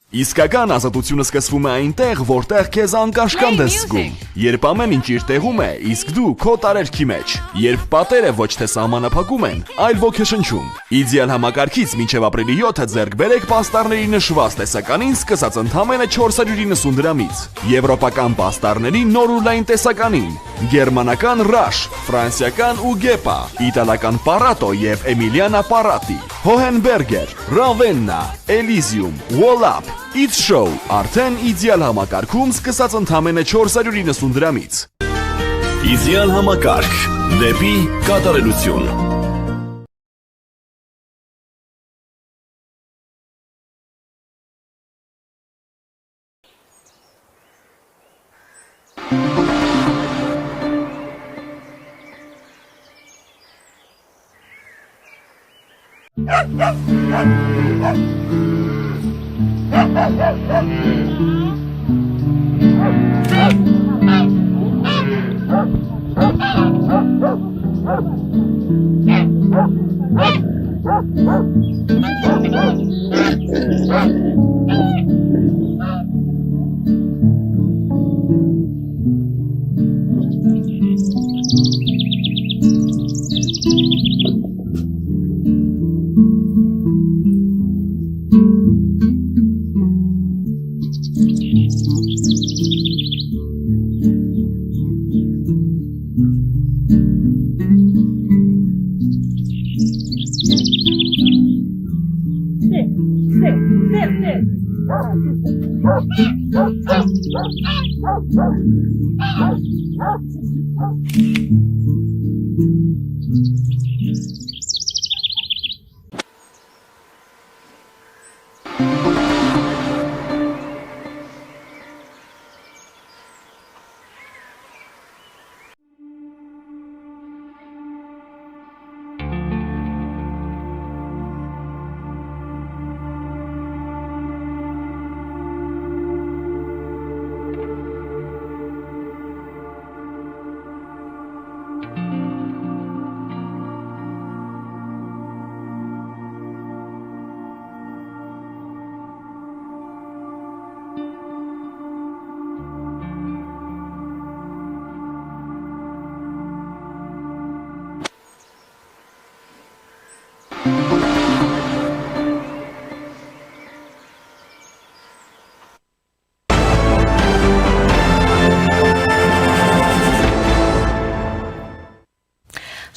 Իսկական ազատությունը սկսվում է այնտեղ, որտեղ քեզ անկաշկանդ ես զգում։ Երբ ամեն ինչ իր տեղում է, իսկ դու քո տարերքի մեջ։ Երբ պատերը ոչ թե սահմանափակում են, այլ ոգեշնչում։ Իդեալ համակարգից մինչև ապրիլի 7-ը ձեռք բերեք պաստառների նշված տեսականին սկսած ընդամենը 490 դրամից։ Եվրոպական պաստառների նոր ու լայն տեսականին, գերմանական Rush, ֆրանսիական Ugepa, իտալական Parato եւ Emiliana Parati, Hohenberger, Ravenna, Elysium, Wallap, It's Show, արդեն իդեալ համակարգում սկսած ընդամենը 490 դրամից։ Իդեալ համակարգ, դեպի կատարելություն։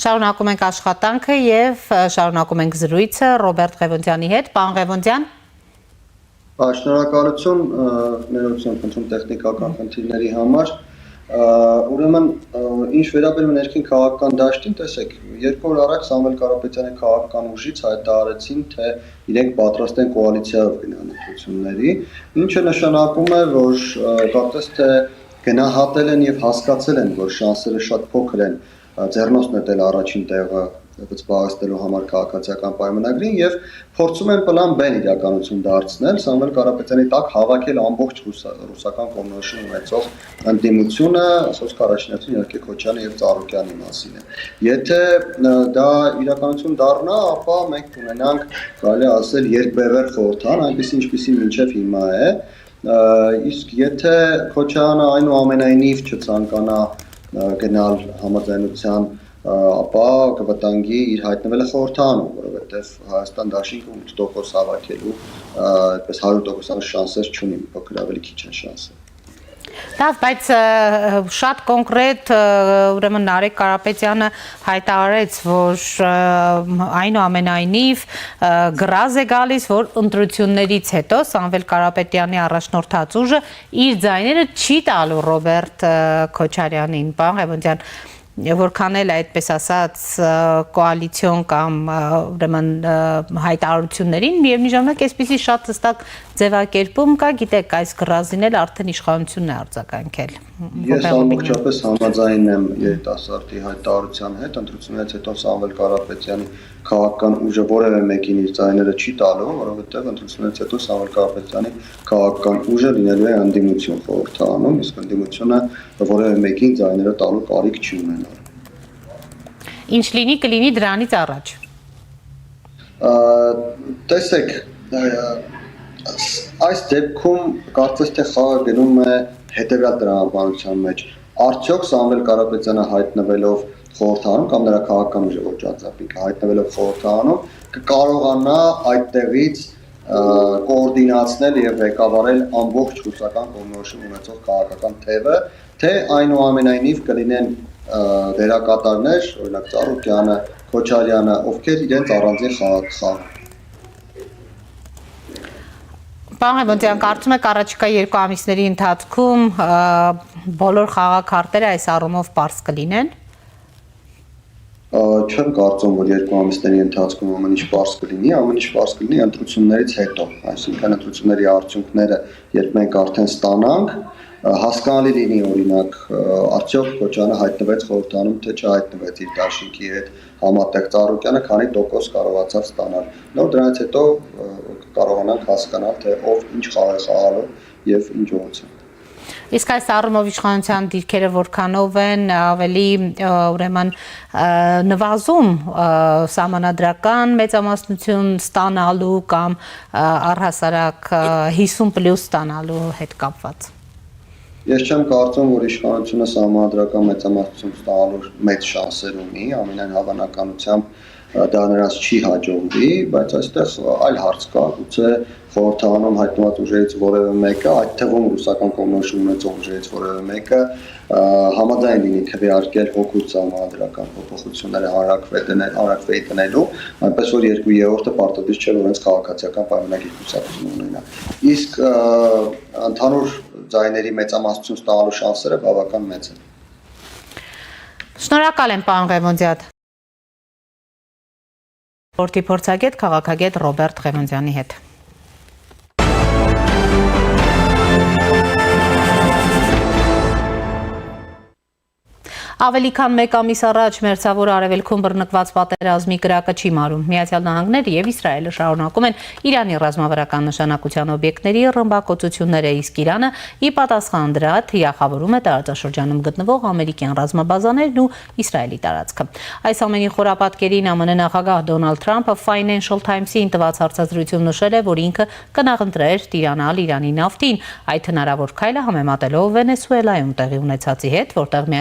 Շարունակում ենք աշխատանքը եւ շարունակում ենք զրույցը Ռոբերտ Ղևոնդյանի հետ։ Պարոն Ղևոնդյան։ Շնորհակալություն, ներողություն խնդրում տեխնիկական խնդիրների համար։ Ուրեմն, ինչ վերաբերում է ներքին քաղաքական դաշտին, տեսեք, 2 օր առաջ Սամվել Կարապետյանի քաղաքական ուժից հայտարարեցին, թե իրենք պատրաստ են կոալիցիայով գնալ ընտրությունների, ինչը նշանակում է, որ կարծես թե գնահատել են եւ հասկացել են, որ շանսերը շատ փոքր են ձեռնոց նետել առաջին տեղը զբաղեցնելու համար քաղաքացիական պայմանագրին եւ փորձում են պլան B իրականություն դարձնել Սամվել Կարապետյանի տակ հավաքել ամբողջ ռուսական կոմունիզմի ունեցող ընդդիմությունը, ասոց առաջինացուն իհարկե Քոչյանի եւ Ծառուկյանի մասին է։ Եթե դա իրականություն դառնա, ապա մենք կունենանք, կարելի է ասել, երկբևեռ խորհրդան, այնպես ինչպեսին մինչեւ հիմա է, իսկ եթե Քոչյանը այնուամենայնիվ չցանկանա գնալ համաձայնության, ապա կվտանգի իր հայտնվելը խորհրդանում, որովհետև Հայաստան դաշինքը 8% հավաքելու այդպես 100% շանսեր չունի, փոքր ավելի քիչ են շանսը։ Լավ, բայց շատ կոնկրետ ուրեմն Նարեկ Կարապետյանը հայտարարեց, որ այնուամենայնիվ գրազ է գալիս, որ ընտրություններից հետո Սամվել Կարապետյանի առաջնորդած ուժը իր ձայները չի տալու Ռոբերտ Քոչարյանին, պարոն Ղևոնդյան, որքան էլ այդպես ասած կոալիցիոն կամ ուրեմն հայտարարություններին միևնույն ժամանակ այսպեսի շատ հստակ ձևակերպում կա, գիտեք, այս գրազին էլ արդեն իշխանությունն է արձագանքել։ Ես ամբողջապես համաձայն եմ երիտասարդի հայտարարության հետ, ընտրություններից հետո Սամվել Կարապետյանի քաղաքական ուժը որևէ մեկին իր ձայները չի տալու, որովհետև ընտրություններից հետո Սամվել Կարապետյանի քաղաքական ուժը լինելու է ընդդիմություն խորհրդանում, իսկ ընդդիմությունը որևէ մեկին ձայները տալու կարիք չի ունենալ։ Ինչ լինի կլինի դրանից առաջ։ Տեսեք, Այս դեպքում կարծես թե խաղը գնում է հետևյալ տրամաբանության մեջ։ Արդյոք Սամվել Կարապետյանը հայտնվելով խորհրդանում կամ նրա քաղաքական ուժը ոչ ԱԾՊ-ը հայտնվելով խորհրդանում կկարողանա այդտեղից կոորդինացնել եւ ղեկավարել ամբողջ ռուսական կողմնորոշում ունեցող քաղաքական թևը, թե այնուամենայնիվ կլինեն դերակատարներ, օրինակ Ծառուկյանը, Քոչարյանը, ովքեր իրենց առանձին խաղ Պարոն Ղևոնդյան, կարծում եք առաջիկա 2 ամիսների ընթացքում բոլոր խաղաքարտերը այս առումով պարզ կլինեն։ Չեմ կարծում, որ 2 ամիսների ընթացքում ամեն ինչ պարզ կլինի, ամեն ինչ պարզ կլինի ընտրություններից հետո, այսինքն ընտրությունների արդյունքները, երբ մենք արդեն ստանանք, հասկանալի լինի օրինակ, արդյոք Քոչյանը հայտնվեց խորհրդանում, թե չհայտնվեց իր դաշինքի հետ համատեղ Ծառուկյանը, քանի տոկոս կարողացավ ստանալ։ Նոր դրանից հետո կարողանանք հասկանալ, թե ով ինչ խաղ է խաղալու եւ ինչ ուղղությամբ։ Իսկ այս առումով իշխանության դիրքերը որքանով են ավելի ուրեմն նվազում սահմանադրական մեծամասնություն ստանալու կամ առհասարակ 50+ ստանալու հետ կապված։ Ես չեմ կարծում, որ իշխանությունը սահմանադրական մեծամասնություն ստանալու մեծ շանսեր ունի, ամենայն հավանականությամբ դա նրանց չի հաջողվի, բայց այստեղ այլ հարց կա, գուցե խորհրդանում հայտնված ուժերից որևէ մեկը, այդ թվում ռուսական կողմնորոշում ունեցող ուժերից որևէ մեկը համաձայն լինի քվեարկել հօգուտ սահմանադրական փոփոխությունները հանրաքվեի տնելու, այնպես որ 2/3-ը պարտադիր չէ, որ հենց քաղաքացիական պայմանագիր կուսակցություն ունենա։ Իսկ ընդհանուր ձայների մեծամասնություն ստանալու շանսերը բավական մեծ են։ Շնորհակալ եմ, պարոն Ղևոնդյան։ Սպորտի փորձագետ, քաղաքագետ Ռոբերտ Ղևոնդյանի հետ։ Ավելի քան 1 ամիս առաջ մերձավոր արևելքում բռնկված պատերազմի կրակը չի մարում։ Միացյալ Նահանգները եւ Իսրայելը շարունակում են Իրանի ռազմավարական նշանակության օբյեկտների ռմբակոծությունները, իսկ Իրանը ի պատասխան դրա թիրախավորում է տարածաշրջանում գտնվող ամերիկյան ռազմաբազաներն ու Իսրայելի տարածքը։ Այս ամենի խորապատկերին ԱՄՆ նախագահ Դոնալդ Թրամփը Financial Times-ին տված հարցազրույցում նշել է, որ ինքը կնախընտրեր տիրանալ Իրանի նավթին, այդ հնարավոր քայլը համեմատելով Վենեսուելայում տեղի ունեցածի հետ, որտեղ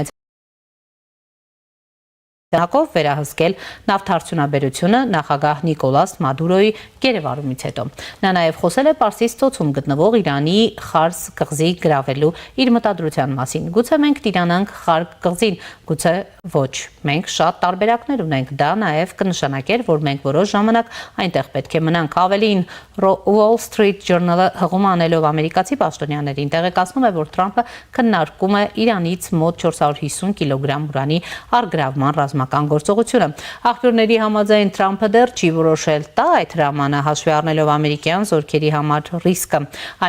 Նակով վերահսկել նավթարդյունաբերությունը նախագահ Նիկոլաս Մադուրոյի գերեվարումից հետո։ Նա նաև խոսել է Պարսից ծոցում գտնվող Իրանի Խարս կղզի գրավելու իր մտադրության մասին։ Գուցե մենք տիրանանք Խարս կղզին, գուցե ոչ։ Մենք շատ տարբերակներ ունենք։ Դա նաև կնշանակեր, որ մենք որոշ ժամանակ այնտեղ պետք է մնանք։ Ավելին Wall Street Journal-ը հղում անելով ամերիկացի պաշտոնյաներին տեղեկացնում է, որ Թրամփը քննարկում է Իրանից մոտ 450 կիլոգրամ ուրանի առգրավման ռազմական գործողությունը։ Աղբյուրների համաձայն Թրամփը դեռ չի որոշել տա այդ հրամանը, հաշվի առնելով ամերիկյան զորքերի համար ռիսկը։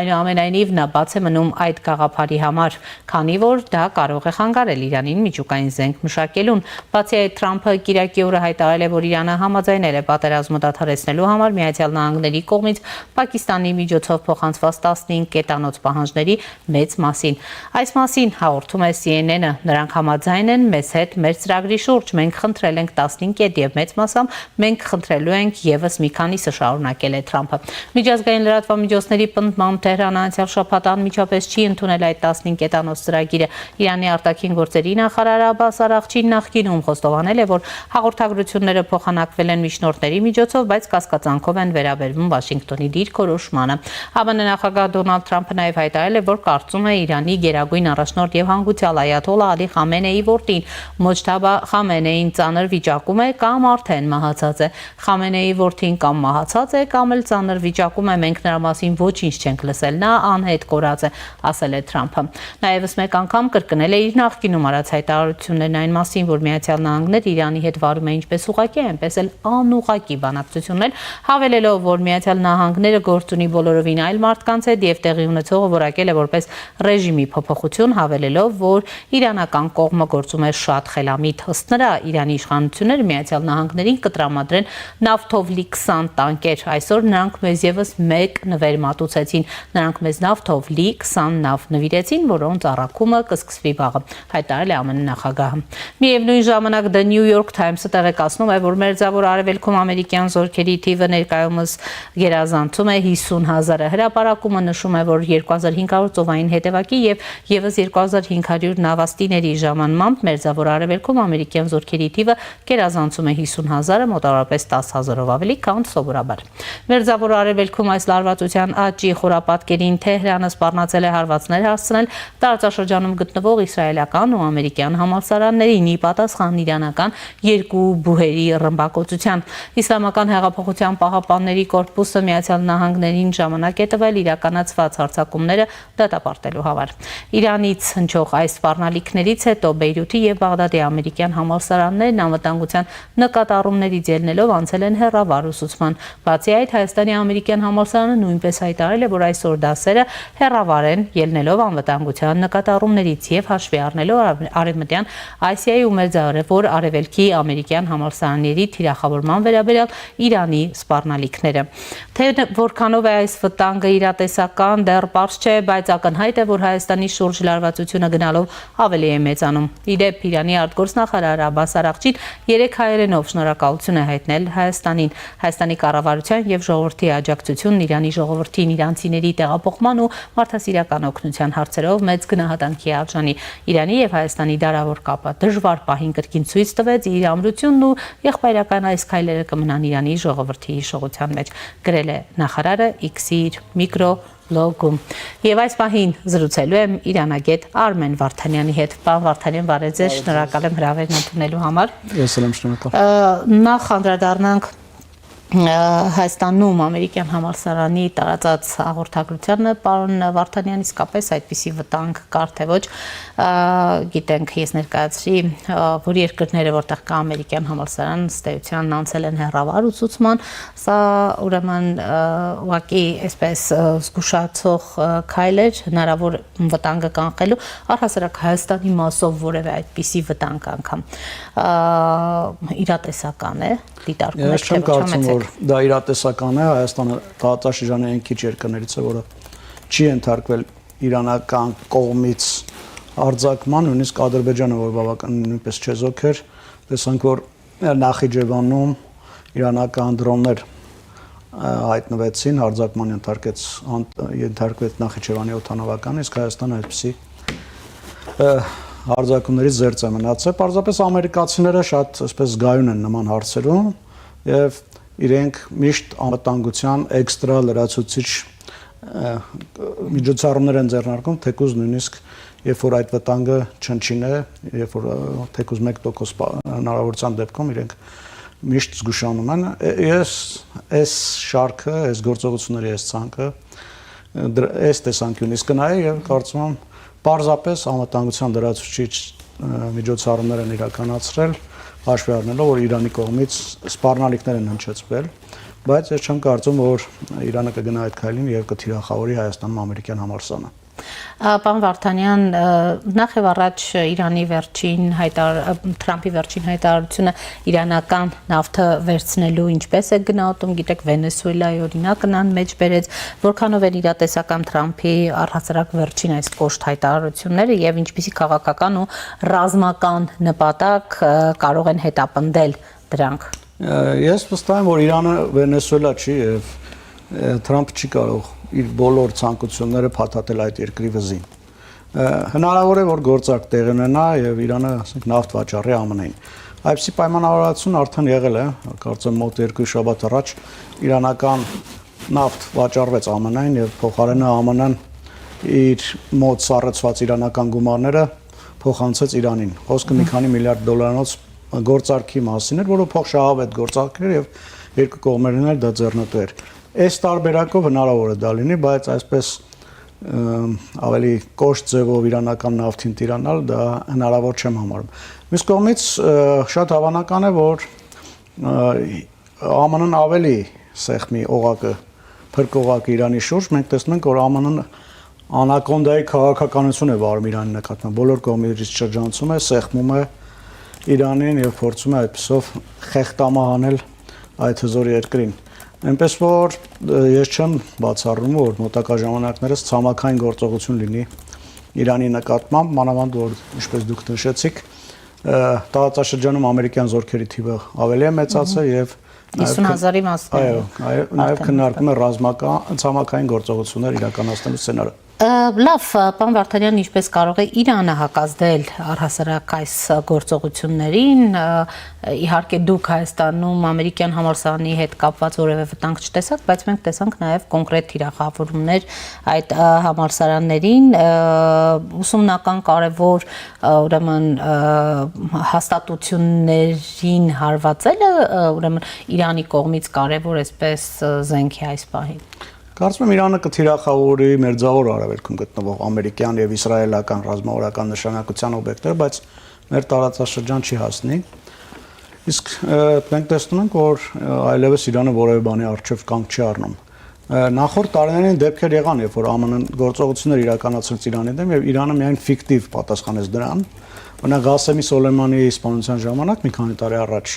Այնուամենայնիվ նա բաց է մնում այդ գաղափարի համար, քանի որ դա կարող է խանգարել Իրանին միջուկային զենք մշակելուն։ Բացի այդ, Թրամփը կիրակի օրը հայտարարել է, որ Իրանը համաձայնել է պատերազմը դադարեցնելու համար Միացյալ Նահանգների կողմից Պակիստանի միջոցով փոխանցված 15 կետանոց պահանջների մեծ մասին։ Այս մասին հաղորդում է CNN-ը։ Նրանք համաձայն են մեզ հետ մեր ծրագրի շուրջ։ Մենք խնդրել ենք 15 կետ եւ մեծ մասամբ մենք խնդրելու ենք եւս մի քանիսը, շարունակել է Թրամփը։ Միջազգային լրատվամիջոցների պնդմամբ Թեհրանը անցյալ շաբաթ անմիջապես չի ընդունել այդ 15 կետանոց ծրագիրը։ Իրանի արտաքին գործերի նախարար Աբբաս Արաղչին նախկինում խոստովանել է, որ հաղորդագրությունները փոխանակվել են միջնորդների միջոցով, բայց կասկածանքով են վերաբերվում Վաշինգտոնի դիրքորոշմանը։ ԱՄՆ նախագահ Դոնալդ Թրամփը նաև հայտարարել է, որ կարծում է Իրանի գերագույն առաջնորդ եւ հանգուցյալ այաթոլլա Ալի Խամենեի որդին Մոջթաբա Խամենեին ծանր վիճակում է կամ արդեն մահացած է։ Խամենեի որդին կամ մահացած է, կամ էլ ծանր վիճակում է, մենք նրա մասին ոչինչ չենք լսել, նա անհետ կորած է, ասել է Թրամփը։ Նաեւ մեկ անգամ կրկնել է իր նախկինում արած հայտարարություններն այն մասին, որ Միացյալ Նահանգները Իրանի հետ վարում է ինչպես ուղղակի, այնպես էլ անուղղակի բանակցություններ, հավելելով, որ Միացյալ Նահանգները գործ ունի բոլորովին այլ մարդկանց հետ եւ տեղի ունեցողը որակել է որպես ռեժիմի փոփոխություն, հավելելով, որ իրանական կողմը գործում է շատ խելամիտ։ Ըստ նրա, Իրանի իշխանությունները Միացյալ Նահանգներին կտրամադրեն նավթով լի 20 տանկեր։ Այսօր նրանք մեզ եւս մեկ նվեր մատուցեցին։ Նրանք մեզ նավթով լի 20 նավ նվիրեցին, որոնց առաքումը կսկսվի վաղը, հայտարարել է ԱՄՆ նախագահը։ Միևնույն ժամանակ The New York Times-ը տեղեկացնում է, որ Մերձավոր Արևելքում ամերիկյան զորքերի թիվը ներկայումս գերազանցում է 50,000-ը։ Հրապարակումը նշում է, որ 2500 ծովային հետևակի եւ եւս 2500 նավաստիների ժամանմամբ Մերձավոր Արևելքում ամերիկյան զորքերի թիվը գերազանցում է 50,000-ը, մոտավորապես 10,000-ով ավելի, քան սովորաբար։ Մերձավոր Արևելքում այս լարվածության աճի խորապատկերին Թեհրանը սպառնացել է հարվածներ հասցնել տարածաշրջանում գտնվող իսրայելական ու ամերիկյան համալսարաններին՝ ի պատասխան իրանական երկու բուհերի ռմբակոծության։ Իսլամական հեղափոխության պահապանների կորպուսը Միացյալ Նահանգներին ժամանակ է տվել իրականացված հարձակումները դատապարտելու համար։ Իրանից հնչող այս սպառնալիքներից հետո Բեյրութի եւ Բաղդադի ամերիկյան համալսարաններն անվտանգության նկատառումներից ելնելով անցել են հեռավար ուսուցման։ Բացի այդ, Հայաստանի ամերիկյան համալսարանը նույնպես հայտարարել է, որ այսօր դասերը հեռավար են ելնելով անվտանգության նկատառումներից եւ հաշվի առնելով արևմտյան Ասիայի ու Մերձավոր Արևելքի ամերիկյան համալսարանների թիրախավորման վերաբերյալ Իրանի սպառնալիքները։ Թե որքանով է այս վտանգը իրատեսական, դեռ պարզ չէ, բայց ակնհայտ է, որ Հայաստանի շուրջ լարվածությունը գնալով ավելի է մեծանում։ Իդեպ Իրանի արտգործնախարար Աբբաս Արաղչին 3 հայերենով շնորհակալություն է հայտնել Հայաստանին, Հայաստանի կառավարության եւ ժողովրդի աջակցությունն Իրանի ժողովրդին իրանցիների տեղափոխման ու մարդասիրական օգնության հարցերով մեծ գնահատանքի արժանի։ Իրանի եւ Հայաստանի դարավոր կապը դժվար պահին կրկին ցույց տվեց իր ամրությունն ու եղբայրական այս քայլերը կմնան Իրանի ժողովրդի հիշողության մեջ, գրել է նախարարը X-ի իր միկրոլոգում։ Եվ այս պահին զրուցելու եմ իրանագետ Արմեն Վարդանյանի հետ։ Պարոն Վարդանյան, բարև ձեզ, շնորհակալ եմ հրավերն ընդունելու համար։ Ես եմ շնորհակալ։ Նախ անդրադառնանք Հայաստանում ամերիկյան համալսարանի տարածած հաղորդագրությանը, պարոն Վարդանյան, իսկապես այդպիսի վտանգ կար թե ոչ, գիտենք, ես ներկայացրի, որ երկրները, որտեղ կա ամերիկյան համալսարան, ըստ էության անցել են հեռավար ուսուցման, սա ուրեմն ուղղակի այսպես զգուշացող քայլ էր հնարավոր վտանգը կանխելու, առհասարակ Հայաստանի մասով որևէ այդպիսի վտանգ անգամ իրատեսական է, դիտարկում եք, թե ոչ համեցեք։ Դա իրատեսական է, Հայաստանը տարածաշրջանի այն քիչ երկրներից է, որը չի ենթարկվել իրանական կողմից արձակման, նույնիսկ Ադրբեջանը, որ բավական նույնպես չեզոք էր, տեսանք, որ Նախիջևանում իրանական դրոններ հայտնվեցին, արձակման ենթարկվեց Նախիջևանի օդանավականը, իսկ Հայաստանը այսպիսի արձակումներից զերծ է մնացել։ Պարզապես ամերիկացիները շատ այսպես զգայուն են նման հարցերում եւ իրենք միշտ անվտանգության էքստրա լրացուցիչ միջոցառումներ են ձեռնարկում, թեկուզ նույնիսկ երբ որ այդ վտանգը չնչին է, երբ որ թեկուզ 1% հնարավորության դեպքում իրենք միշտ զգուշանում են։ Ես այս շարքը, այս գործողությունների այս ցանկը այս տեսանկյունից կնայի եւ կարծում եմ պարզապես անվտանգության լրացուցիչ միջոցառումներ են իրականացրել, հաշվի առնելով, որ Իրանի կողմից սպառնալիքներ են հնչեցվել, բայց ես չեմ կարծում, որ Իրանը կգնա այդ քայլին եւ կթիրախավորի Հայաստանում ամերիկյան համալսարանը։ Պարոն Վարդանյան, նախ եւ առաջ Իրանի Թրամփի վերջին հայտարարությունը իրանական նավթը վերցնելու ինչպես է գնահատում, գիտեք, Վենեսուելայի օրինակը նրան մեջ բերեց, որքանով են իրատեսական Թրամփի առհասարակ վերջին այս կոշտ հայտարարությունները եւ ինչպիսի քաղաքական ու ռազմական նպատակ կարող են հետապնդել դրանք։ Ես վստահ եմ, որ Իրանը Վենեսուելա չի եւ Թրամփը չի կարող իր բոլոր ցանկությունները փաթաթել այդ երկրի վզին։ Հնարավոր է, որ գործարք տեղի ունենա եւ Իրանը, ասենք, նավթ վաճառի ԱՄՆ-ին։ Այսպիսի պայմանավորվածություն արդեն եղել է, կարծեմ մոտ 2 շաբաթ առաջ իրանական նավթ վաճառվեց ԱՄՆ-ին եւ փոխարենը ԱՄՆ-ն իր մոտ սառեցված իրանական գումարները փոխանցեց Իրանին։ Խոսքը մի քանի միլիարդ դոլարանոց գործարքի մասին էր, որը փոխշահավետ գործարք էր եւ երկու կողմերն էլ դա ձեռնտու էր։ Այս տարբերակով հնարավոր է դա լինի, բայց այսպես ավելի կոշտ ձևով իրանական նավթին տիրանալ դա հնարավոր չեմ համարում։ Մյուս կողմից շատ հավանական է, որ ԱՄՆ-ն ավելի սեղմի օղակը, փրկողակը Իրանի շուրջ, մենք տեսնում ենք, որ ԱՄՆ-ն անակոնդայի քաղաքականություն է վարում Իրանի նկատմամբ, բոլոր կողմերից շրջանցում է, սեղմում է Իրանին եւ փորձում է այդպեսով խեղտամահանել այդ հզոր երկրին։ Այնպես որ ես չեմ բացառում, որ մոտակա ժամանակներս ցամաքային գործողություն լինի Իրանի նկատմամբ, մանավանդ որ ինչպես դուք նշեցիք, տարածաշրջանում ամերիկյան զորքերի թիվը ավելի է մեծացել եւ 50,000-ի մասն է։ Այո, նաեւ քննարկում է ռազմական ցամաքային գործողություններ իրականացնելու սցենարը։ Լավ, պարոն Վարդանյան, ինչպես կարող է Իրանը հակազդել առհասարակ այս գործողություններին, իհարկե դուք Հայաստանում ամերիկյան համալսարանի հետ կապված որևէ վտանգ չտեսաք, բայց մենք տեսանք նաև կոնկրետ թիրախավորումներ այդ համալսարաններին, ուսումնական կարևոր ուրեմն հաստատություններին հարվածելը ուրեմն Իրանի կողմից կարևոր այսպես զենք է այս պահին։ Կարծում եմ Իրանը կթիրախավորի մերձավոր արևելքում գտնվող ամերիկյան եւ իսրայելական ռազմավարական նշանակության օբյեկտներ, բայց մեր տարածաշրջան չի հասնի։ Իսկ մենք տեսնում ենք, որ այլևս Իրանը որևէ բանի առջև կանգ չի առնում։ Նախորդ տարիներին դեպքեր եղան, երբ որ ԱՄՆ-ն գործողություններ իրականացրեց Իրանի դեմ եւ Իրանը միայն ֆիկտիվ պատասխանեց դրան։ Օրինակ Ղասեմի Սոլեյմանի սպանության ժամանակ մի քանի տարի առաջ,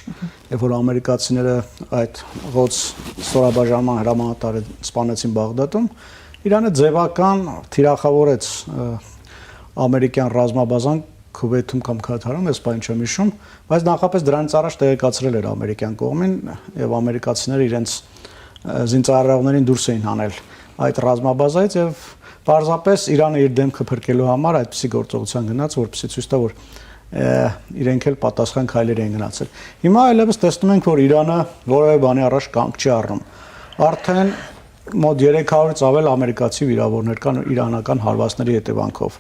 երբ որ ամերիկացիները այդ ղոց ստորաբաժանման հրամանատարը սպանեցին Բաղդադում, Իրանը ձևական թիրախավորեց ամերիկյան ռազմաբազան Քուվեյթում կամ Քաթարում, ես բան չեմ հիշում, բայց նախապես դրանից առաջ տեղեկացրել էր ամերիկյան կողմին եւ ամերիկացիները իրենց զինծառայողներին դուրս էին հանել այդ ռազմաբազայից եւ պարզապես Իրանը իր դեմքը փրկելու համար այդպիսի գործողության գնաց, որպեսզի ցույց տա, որ իրենք էլ պատասխան քայլեր են գնացել։ Հիմա այլևս տեսնում ենք, որ Իրանը որևէ բանի առաջ կանգ չի առնում։ Արդեն մոտ 300-ից ավել ամերիկացի վիրավորներ կան իրանական հարվածների հետևանքով։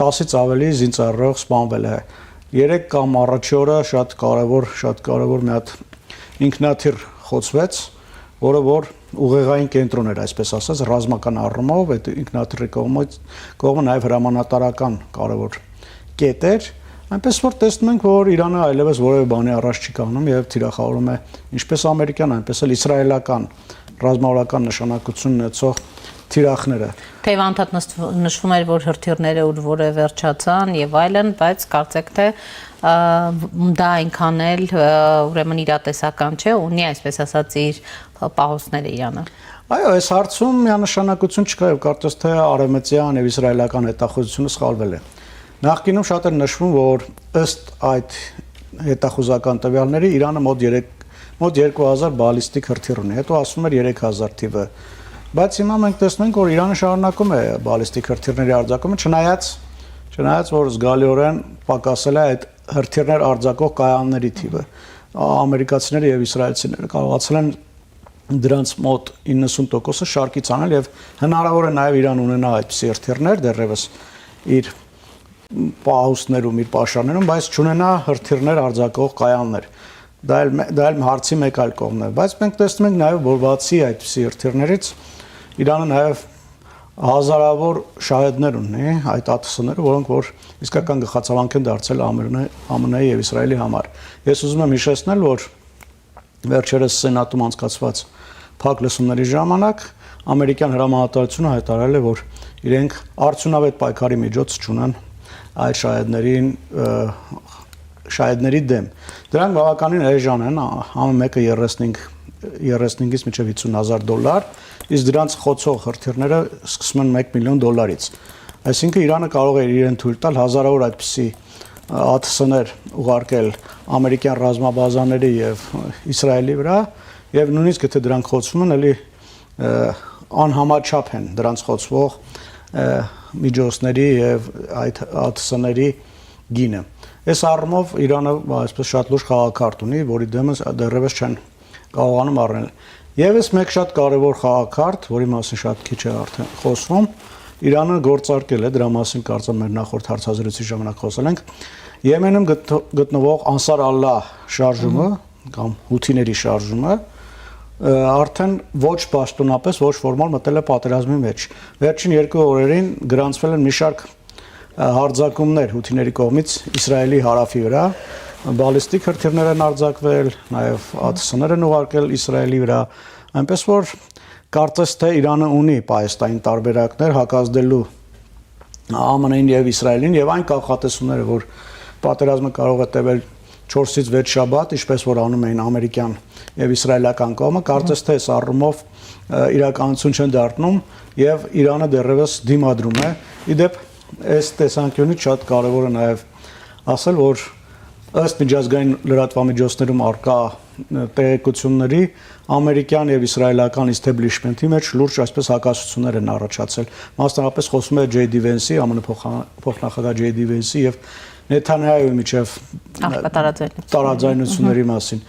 10-ից ավելի զինծառայող սպանվել է։ 3 կամ առաջի օրը շատ կարևոր մի հատ ինքնաթիռ խոցվեց, որը որ ուղեղային կենտրոն էր, այսպես ասած, ռազմական առումով, այդ ինքնաթիռի կողմը նաև հրամանատարական կարևոր կետ էր, այնպես որ տեսնում ենք, որ Իրանը այլևս որևէ բանի առաջ չի կանգնում եւ թիրախավորում է ինչպես ամերիկյան, այնպես էլ իսրայելական ռազմավարական նշանակություն ունեցող թիրախները։ Թեև անդադ նշվում էր, որ հրթիռները ուր որ է վերջացան եւ այլն, բայց կարծեք թե դա այնքան էլ ուրեմն իրատեսական չէ, ունի այսպես ասած իր պահոստները Իրանը։ Այո, այս հարցում միանշանակություն չկա եւ կարծես թե արևմտյան եւ իսրայելական հետախուզությունը սխալվել է։ Նախկինում շատ էր նշվում, որ ըստ այդ հետախուզական տվյալների Իրանը մոտ 2000 բալիստիկ հրթիռ ունի, հետո ասում էր 3000 թիվը։ Բայց հիմա մենք տեսնում ենք, որ Իրանը շարունակում է բալիստիկ հրթիռների արձակումը, չնայած որ զգալիորեն պակասել է այդ հրթիռներ արձակող կայանների թիվը։ Ամերիկացիները եւ իսրայելցիները կարողացել են դրանց մոտ 90%-ը շարքից անել եւ հնարավոր է նաեւ Իրան ունենա այդպիսի հրթիռներ դեռևս իր պահուստներում, իր պաշարներում, բայց չունենա հրթիռներ արձակող կայաններ։ Դա էլ հարցի մեկ այլ կողմն է, բայց մենք տեսնում ենք նաեւ որ բացի այդպիսի հրթիռներից Իրանը նաեւ հազարավոր շահեդներ ունի այդ ԱԹՍ-ները, որոնք որ իսկական գլխացավանք են դարձել ԱՄՆ-ի եւ Իսրայելի համար։ Ես ուզում եմ հիշեցնել, որ վերջերս Սենատում անցկացված փակ լսումների ժամանակ ամերիկյան հրամանատարությունը հայտարարել է, որ իրենք արդյունավետ պայքարի միջոց չունեն այդ շահեդների դեմ։ Դրանք բավականին էժան են, համը մեկը 35-ից մինչև $50,000, իսկ դրանց խոցող հրթիռները սկսում են $1 միլիոն։ Այսինքն Իրանը կարող է իրեն թույլ տալ հազարավոր այդպիսի ԱԹՍ-ներ ուղարկել ամերիկյան ռազմաբազաների եւ Իսրայելի վրա եւ նույնիսկ եթե դրանք խոցվում են, էլի անհամաչափ են դրանց խոցվող միջոցների եւ այդ ԱԹՍ-ների գինը։ Այս առումով Իրանը այսպես շատ լուրջ խաղակարդ ունի, որի դեմս դեռևս չեն կարողանում առնել։ Եվս մեկ շատ կարևոր խաղակարդ, որի մասին շատ քիչ է արդեն խոսվում, Իրանը գործարկել է, դրա մասին կարծեմ մեր նախորդ հարցազրույցի ժամանակ խոսել ենք, Եմենում գտնվող Անսար Ալլահ շարժումը կամ հութիների շարժումը արդեն ոչ պաշտոնապես, ոչ ֆորմալ մտել է պատերազմի մեջ։ Վերջին 2 օրերին գրանցվել են մի շարք հարձակումներ հութիների կողմից Իսրայելի հարավի վրա, բալիստիկ հրթիռներ են արձակվել, նաև ԱԹՍ-ներ են ուղարկել Իսրայելի վրա, այնպես որ կարծես թե Իրանը ունի պահեստային տարբերակներ հակազդելու ԱՄՆ-ին եւ Իսրայելին եւ այն կանխատեսումները, որ պատերազմը կարող է տևել 4-ից 6 շաբաթ, ինչպես որ անում էին ամերիկյան եւ իսրայելական կողմը, կարծես թե այս առումով իրականություն չեն դառնում եւ Իրանը դեռևս դիմադրում է։ Իդեպ այս տեսանկյունից շատ կարեւոր է նաեւ ասել, որ ըստ միջազգային լրատվամիջոցներում արկա տեղեկությունների ամերիկյան եւ իսրայելական establishment-ի մեջ լուրջ այսպես հակասություններ են առաջացել։ Մասնավորապես խոսում է J.D. Vance-ի, ԱՄՆ փոխնախագահ J.D. Vance-ի եւ Նեթանյահուի միջև տարաձայնությունների մասին։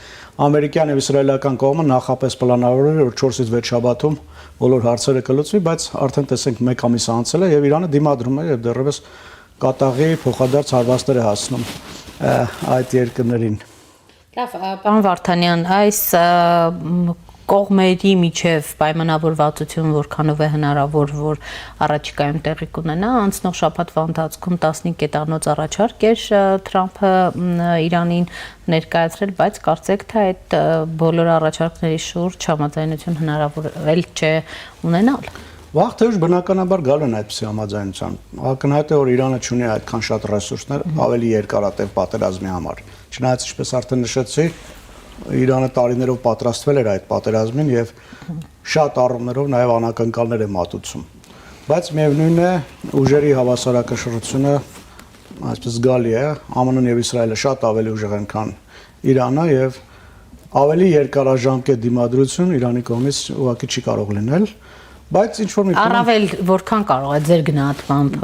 Ամերիկյան եւ իսրայելական կողմը նախապես պլանավորել էր, որ 4-ից 6 շաբաթում բոլոր հարցերը կլուծվի, բայց արդեն տեսենք 1 ամիս անցել է եւ Իրանը դիմադրում է եւ դեռևս կատաղի փոխադարձ հարվածներ է հասնում այդ երկրներին։ Լավ, պարոն Վարդանյան, այս կողմերի միջև պայմանավորվածություն որքանով է հնարավոր, որ առաջիկայում տեղի կունենա, անցնող շաբաթվա ընթացքում 15 կետանոց առաջարկ էր Թրամփը Իրանին ներկայացրել, բայց կարծեք թե այդ բոլոր առաջարկների շուրջ համաձայնություն հնարավորել չէ ունենալ։ Վաղ թե ուշ բնականաբար գալու են այդպիսի համաձայնության։ Ակնհայտ է, որ Իրանը չունի այդքան շատ ռեսուրսներ ավելի երկարատև պատերազմի համար։ Չնայած, ինչպես արդեն նշեցի, Իրանը տարիներով պատրաստվել էր այդ պատերազմին եւ շատ առումներով նաեւ անակնկալներ է մատուցում։ Բայց միևնույն է, ուժերի հավասարակշռությունը այսպես զգալի է, ԱՄՆ-ն եւ Իսրայելը շատ ավելի ուժեղ են, քան Իրանը եւ ավելի երկարաժամկետ դիմադրություն Իրանի կողմից ուղղակի չի կարող լինել, բայց ինչ որ մի առավել որքան կարող է ձեր գնահատմամբ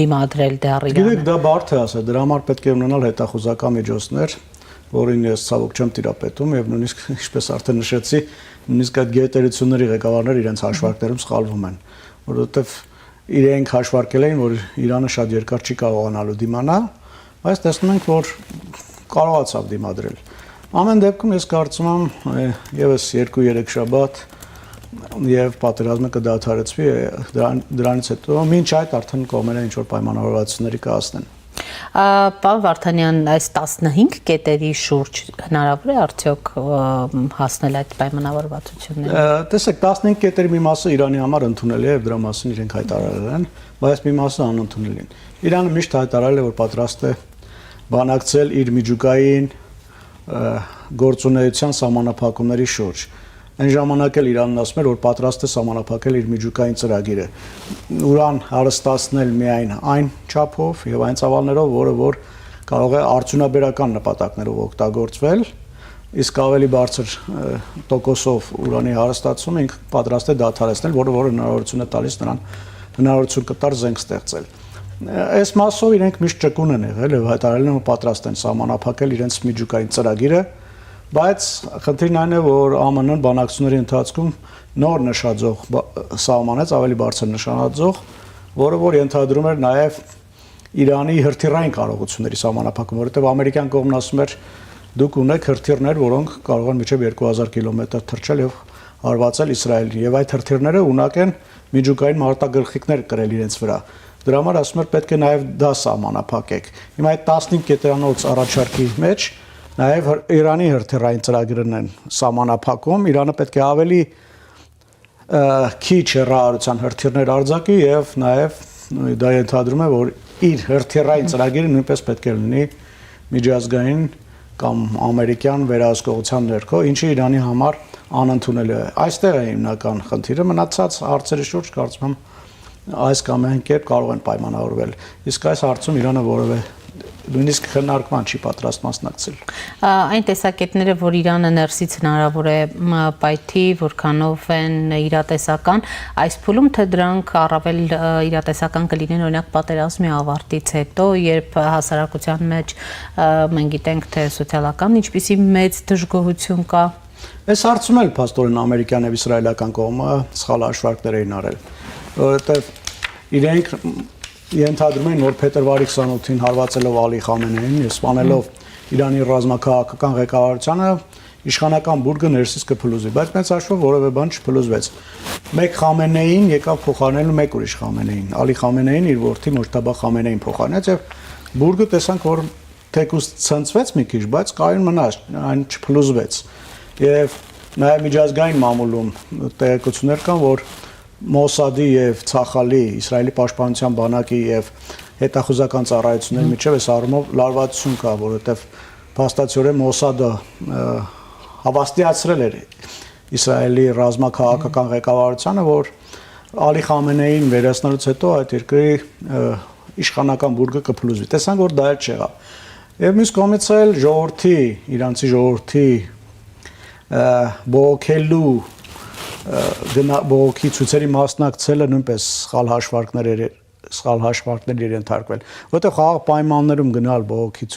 դիմադրել դեռ Իրանը։ Գիտեք, դա բարդ է ասել, դրա համար պետք է ունենալ հետախուզական միջոցներ, որին ես ցավոք չեմ տիրապետում եւ նույնիսկ ինչպես արդեն նշեցի, նույնիսկ այդ գերտերությունների ղեկավարները իրենց հաշվարկներում սխալվում են, որովհետեւ իրենք հաշվարկել էին, որ Իրանը շատ երկար չի կարողանալու դիմանալ, բայց տեսնում ենք, որ կարողացավ դիմադրել։ Ամեն դեպքում ես կարծում եմ եւս 2-3 շաբաթ եւ պատերազմը կդադարեցվի, դրանից հետո մինչ այդ արդեն կողմերը ինչ որ պայմանավորվածությունների կհասնեն։ Պարոն Վարդանյան, այս 15 կետերի շուրջ հնարավոր է արդյոք հասնել այդ պայմանավորվածություններին։ Տեսեք, 15 կետերի մի մասը Իրանի համար ընդունելի է եւ դրա մասին իրենք հայտարարել են, բայց մի մասը անընդունելի են։ Իրանը միշտ հայտարարել է, որ պատրաստ է բանակցել իր միջուկային գործունեության սահմանափակումների շուրջ։ Այն ժամանակ էլ Իրանն ասում էր, որ պատրաստ է սահմանափակել իր միջուկային ծրագիրը։ Ուրան հարստացնել միայն այն չափով եւ այն ծավալներով, որը որ կարող է արդյունաբերական նպատակներով օգտագործվել, իսկ ավելի բարձր տոկոսով ուրանի հարստացումը ինքը պատրաստ է դադարեցնել, որը հնարավորություն է տալիս նրան հնարավորություն կտար զենք ստեղծել։ Այս մասով իրենք միշտ ճկուն են եղել եւ հայտարարել են, որ պատրաստ են սահմանափակել իրենց միջուկային ծրագիրը, բայց խնդիրն այն է, որ ԱՄՆ-ն բանակցությունների ընթացքում նոր նշաձող սահմանեց, ավելի բարձր նշանաձող, որը որ ենթադրում էր նաեւ Իրանի հրթիռային կարողությունների սահմանափակում, որովհետեւ ամերիկյան կողմն ասում էր, դուք ունեք հրթիռներ, որոնք կարող են մինչև 2000 կիլոմետր թռչել եւ հարվածել Իսրայելին, եւ այդ հրթիռները ունակ են միջուկային մարտագլխիկներ կրել իրենց վրա։ Դրա համար ասում էր, պետք է նաեւ դա սահմանափակեք։ Հիմա այդ 15 կետրանոց առաջարկի մեջ նաեւ Իրանի հրթիռային ծրագրերն են սահմանափակում, Իրանը պետք է ավելի քիչ հեռահարության հրթիռներ արձակի եւ նաեւ դա ենթադրում է, որ իր հրթիռային ծրագիրը նույնպես պետք է լինի միջազգային կամ ամերիկյան վերահսկողության ներքո, ինչը Իրանի համար անընդունելի է։ Այստեղ է հիմնական խնդիրը, մնացած հարցերի շուրջ կարծում եմ այս կամ այն կերպ կարող են պայմանավորվել։ Իսկ այս հարցում Իրանը որևէ նույնիսկ քննարկման չի պատրաստ մասնակցել։ Այն տեսակետները, որ Իրանը ներսից հնարավոր է պայթի, որքանով են իրատեսական, այս փուլում թե դրանք առավել իրատեսական կլինեն օրինակ պատերազմի ավարտից հետո, երբ հասարակության մեջ մենք գիտենք, թե սոցիալական ինչպիսի մեծ դժգոհություն կա։ Այս հարցում էլ փաստորեն ամերիկյան եւ իսրայելական կողմը սխալ հաշվարկներ էին արել, որովհետեւ իրենք ենթադրում են, որ փետրվարի 28-ին հարվածելով Ալի Խամենեին, սպանելով Իրանի ռազմաքաղաքական ղեկավարությանը, իշխանական բուրգը ներսից կփլուզի, բայց մեծ հաշվով որևէ բան չփլուզվեց։ Մեկ Խամենեին եկավ փոխարինելու մեկ ուրիշ Խամենեին։ Ալի Խամենեին իր որդի Մոջթաբա Խամենեին փոխարինեց եւ բուրգը տեսանք, որ թեկուզ ցնցվեց մի քիչ, բայց կայուն մնաց, այն չփլուզվեց։ Եվ նաեւ միջազգային մամուլում տեղեկություններ կան, որ Մոսադի եւ Ցախալի Իսրայելի պաշտպանության բանակի եւ հետախուզական ծառայությունների միջև այս առումով լարվածություն կա, որովհետեւ փաստացիորեն Մոսադը հավաստիացրել էր Իսրայելի ռազմաքաղաքական ղեկավարությանը, որ Ալի Խամենեին վերացնելուց հետո այդ երկրի իշխանական բուրգը կփլուզվի։ Տեսանք, որ դա էլ չեղավ։ Եվ մյուս կողմից էլ ժողովրդի, իրանցի ժողովրդի բողոքելու բողոքի ցույցերի մասնակցելը նույնպես սխալ հաշվարկներ էր ենթարկվել, որտեղ խաղաղ պայմաններում գնալ բողոքի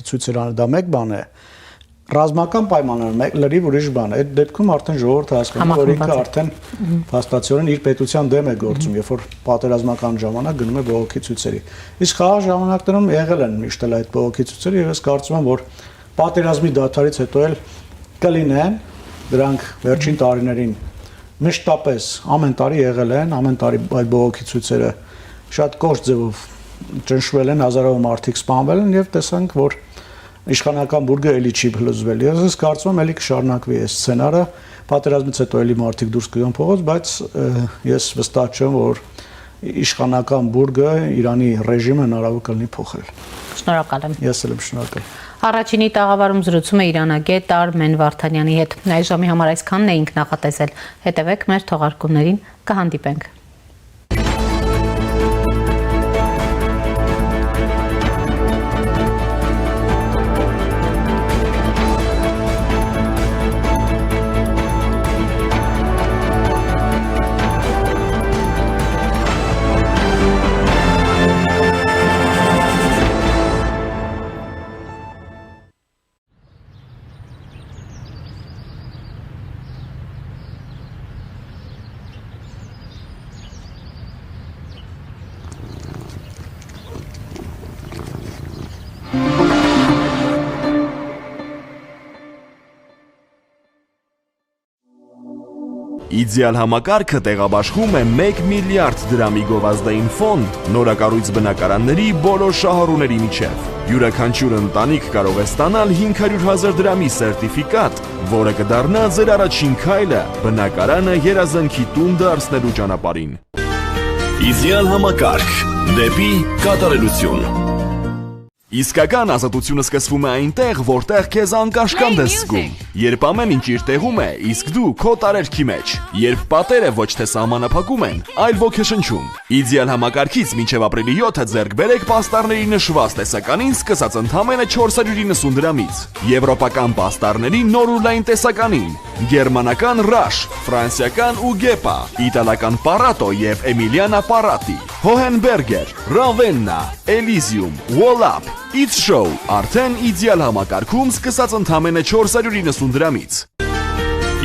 ցույցերանը դա մեկ բան է, ռազմական պայմաններում լրիվ ուրիշ բան է։ Այդ դեպքում արդեն ժողովուրդը հասկանում է, որ ինքը արդեն փաստացիորեն իր պետության դեմ է գործում, երբ որ պատերազմական ժամանակ գնում է բողոքի ցույցերի։ Իսկ խաղաղ ժամանակներում եղել են միշտ էլ այդ բողոքի ցույցերը, եւ ես կարծում եմ, որ պատերազմի դադարից հետո էլ կլինեն դրանք վերջին տարիներին մշտապես ամեն տարի եղել են, ամեն տարի այդ բողոքի ցույցերը շատ կոշտ ձևով ճնշվել են, հազարավոր մարդիկ սպանվել են եւ տեսանք, որ իշխանական բուրգը էլի չի փլուզվել։ Ես կարծում եմ էլի կշարունակվի այս սցենարը, պատերազմից հետո էլի մարդիկ դուրս կգան փողոց, բայց ես վստահ չեմ, որ իշխանական բուրգը Իրանի ռեժիմը հնարավոր կլինի փոխել։ Շնորհակալ եմ։ Ես էլ եմ շնորհակալ։ Առաջինի տաղավարում զրուցում է իրանագետ Արմեն Վարդանյանի հետ։ Այս ժամի համար այսքանն էինք նախատեսել։ Հետևեք մեր թողարկումներին, կհանդիպենք։ Իդեալ համակարգը տեղաբաշխում է 1 միլիարդ դրամի գովազդային ֆոնդ նորակառույց բնակարանների բոլոր շահառուների միջև։ Յուրաքանչյուր ընտանիք կարող է ստանալ 500,000 դրամի սերտիֆիկատ, որը կդառնա ձեր առաջին քայլը բնակարանը երազանքի տուն դարձնելու ճանապարհին։ Իդեալ համակարգ դեպի կատարելություն։ Իսկական ազատությունը սկսվում է այնտեղ, որտեղ քեզ անկաշկանդ ես զգում, երբ ամեն ինչ իր տեղում է, իսկ դու քո տարերքի մեջ, երբ պատերը ոչ թե սահմանափակում են, այլ ոգեշնչում։ Իդեալ համակարգից մինչև ապրիլի 7-ը ձեռք բերեք պաստառների նշված տեսականին սկսած ընդամենը 490 դրամից, եվրոպական պաստառների նոր ու լայն տեսականին, գերմանական Rush, ֆրանսիական Ugepa, իտալական Parato եւ Emiliana Parati, Hohenberger, Ravenna, Elysium, Wallap, It's Show, արդեն իդեալ համակարգում սկսած ընդամենը 490 դրամից։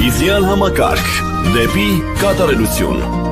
Իդեալ համակարգ դեպի կատարելություն։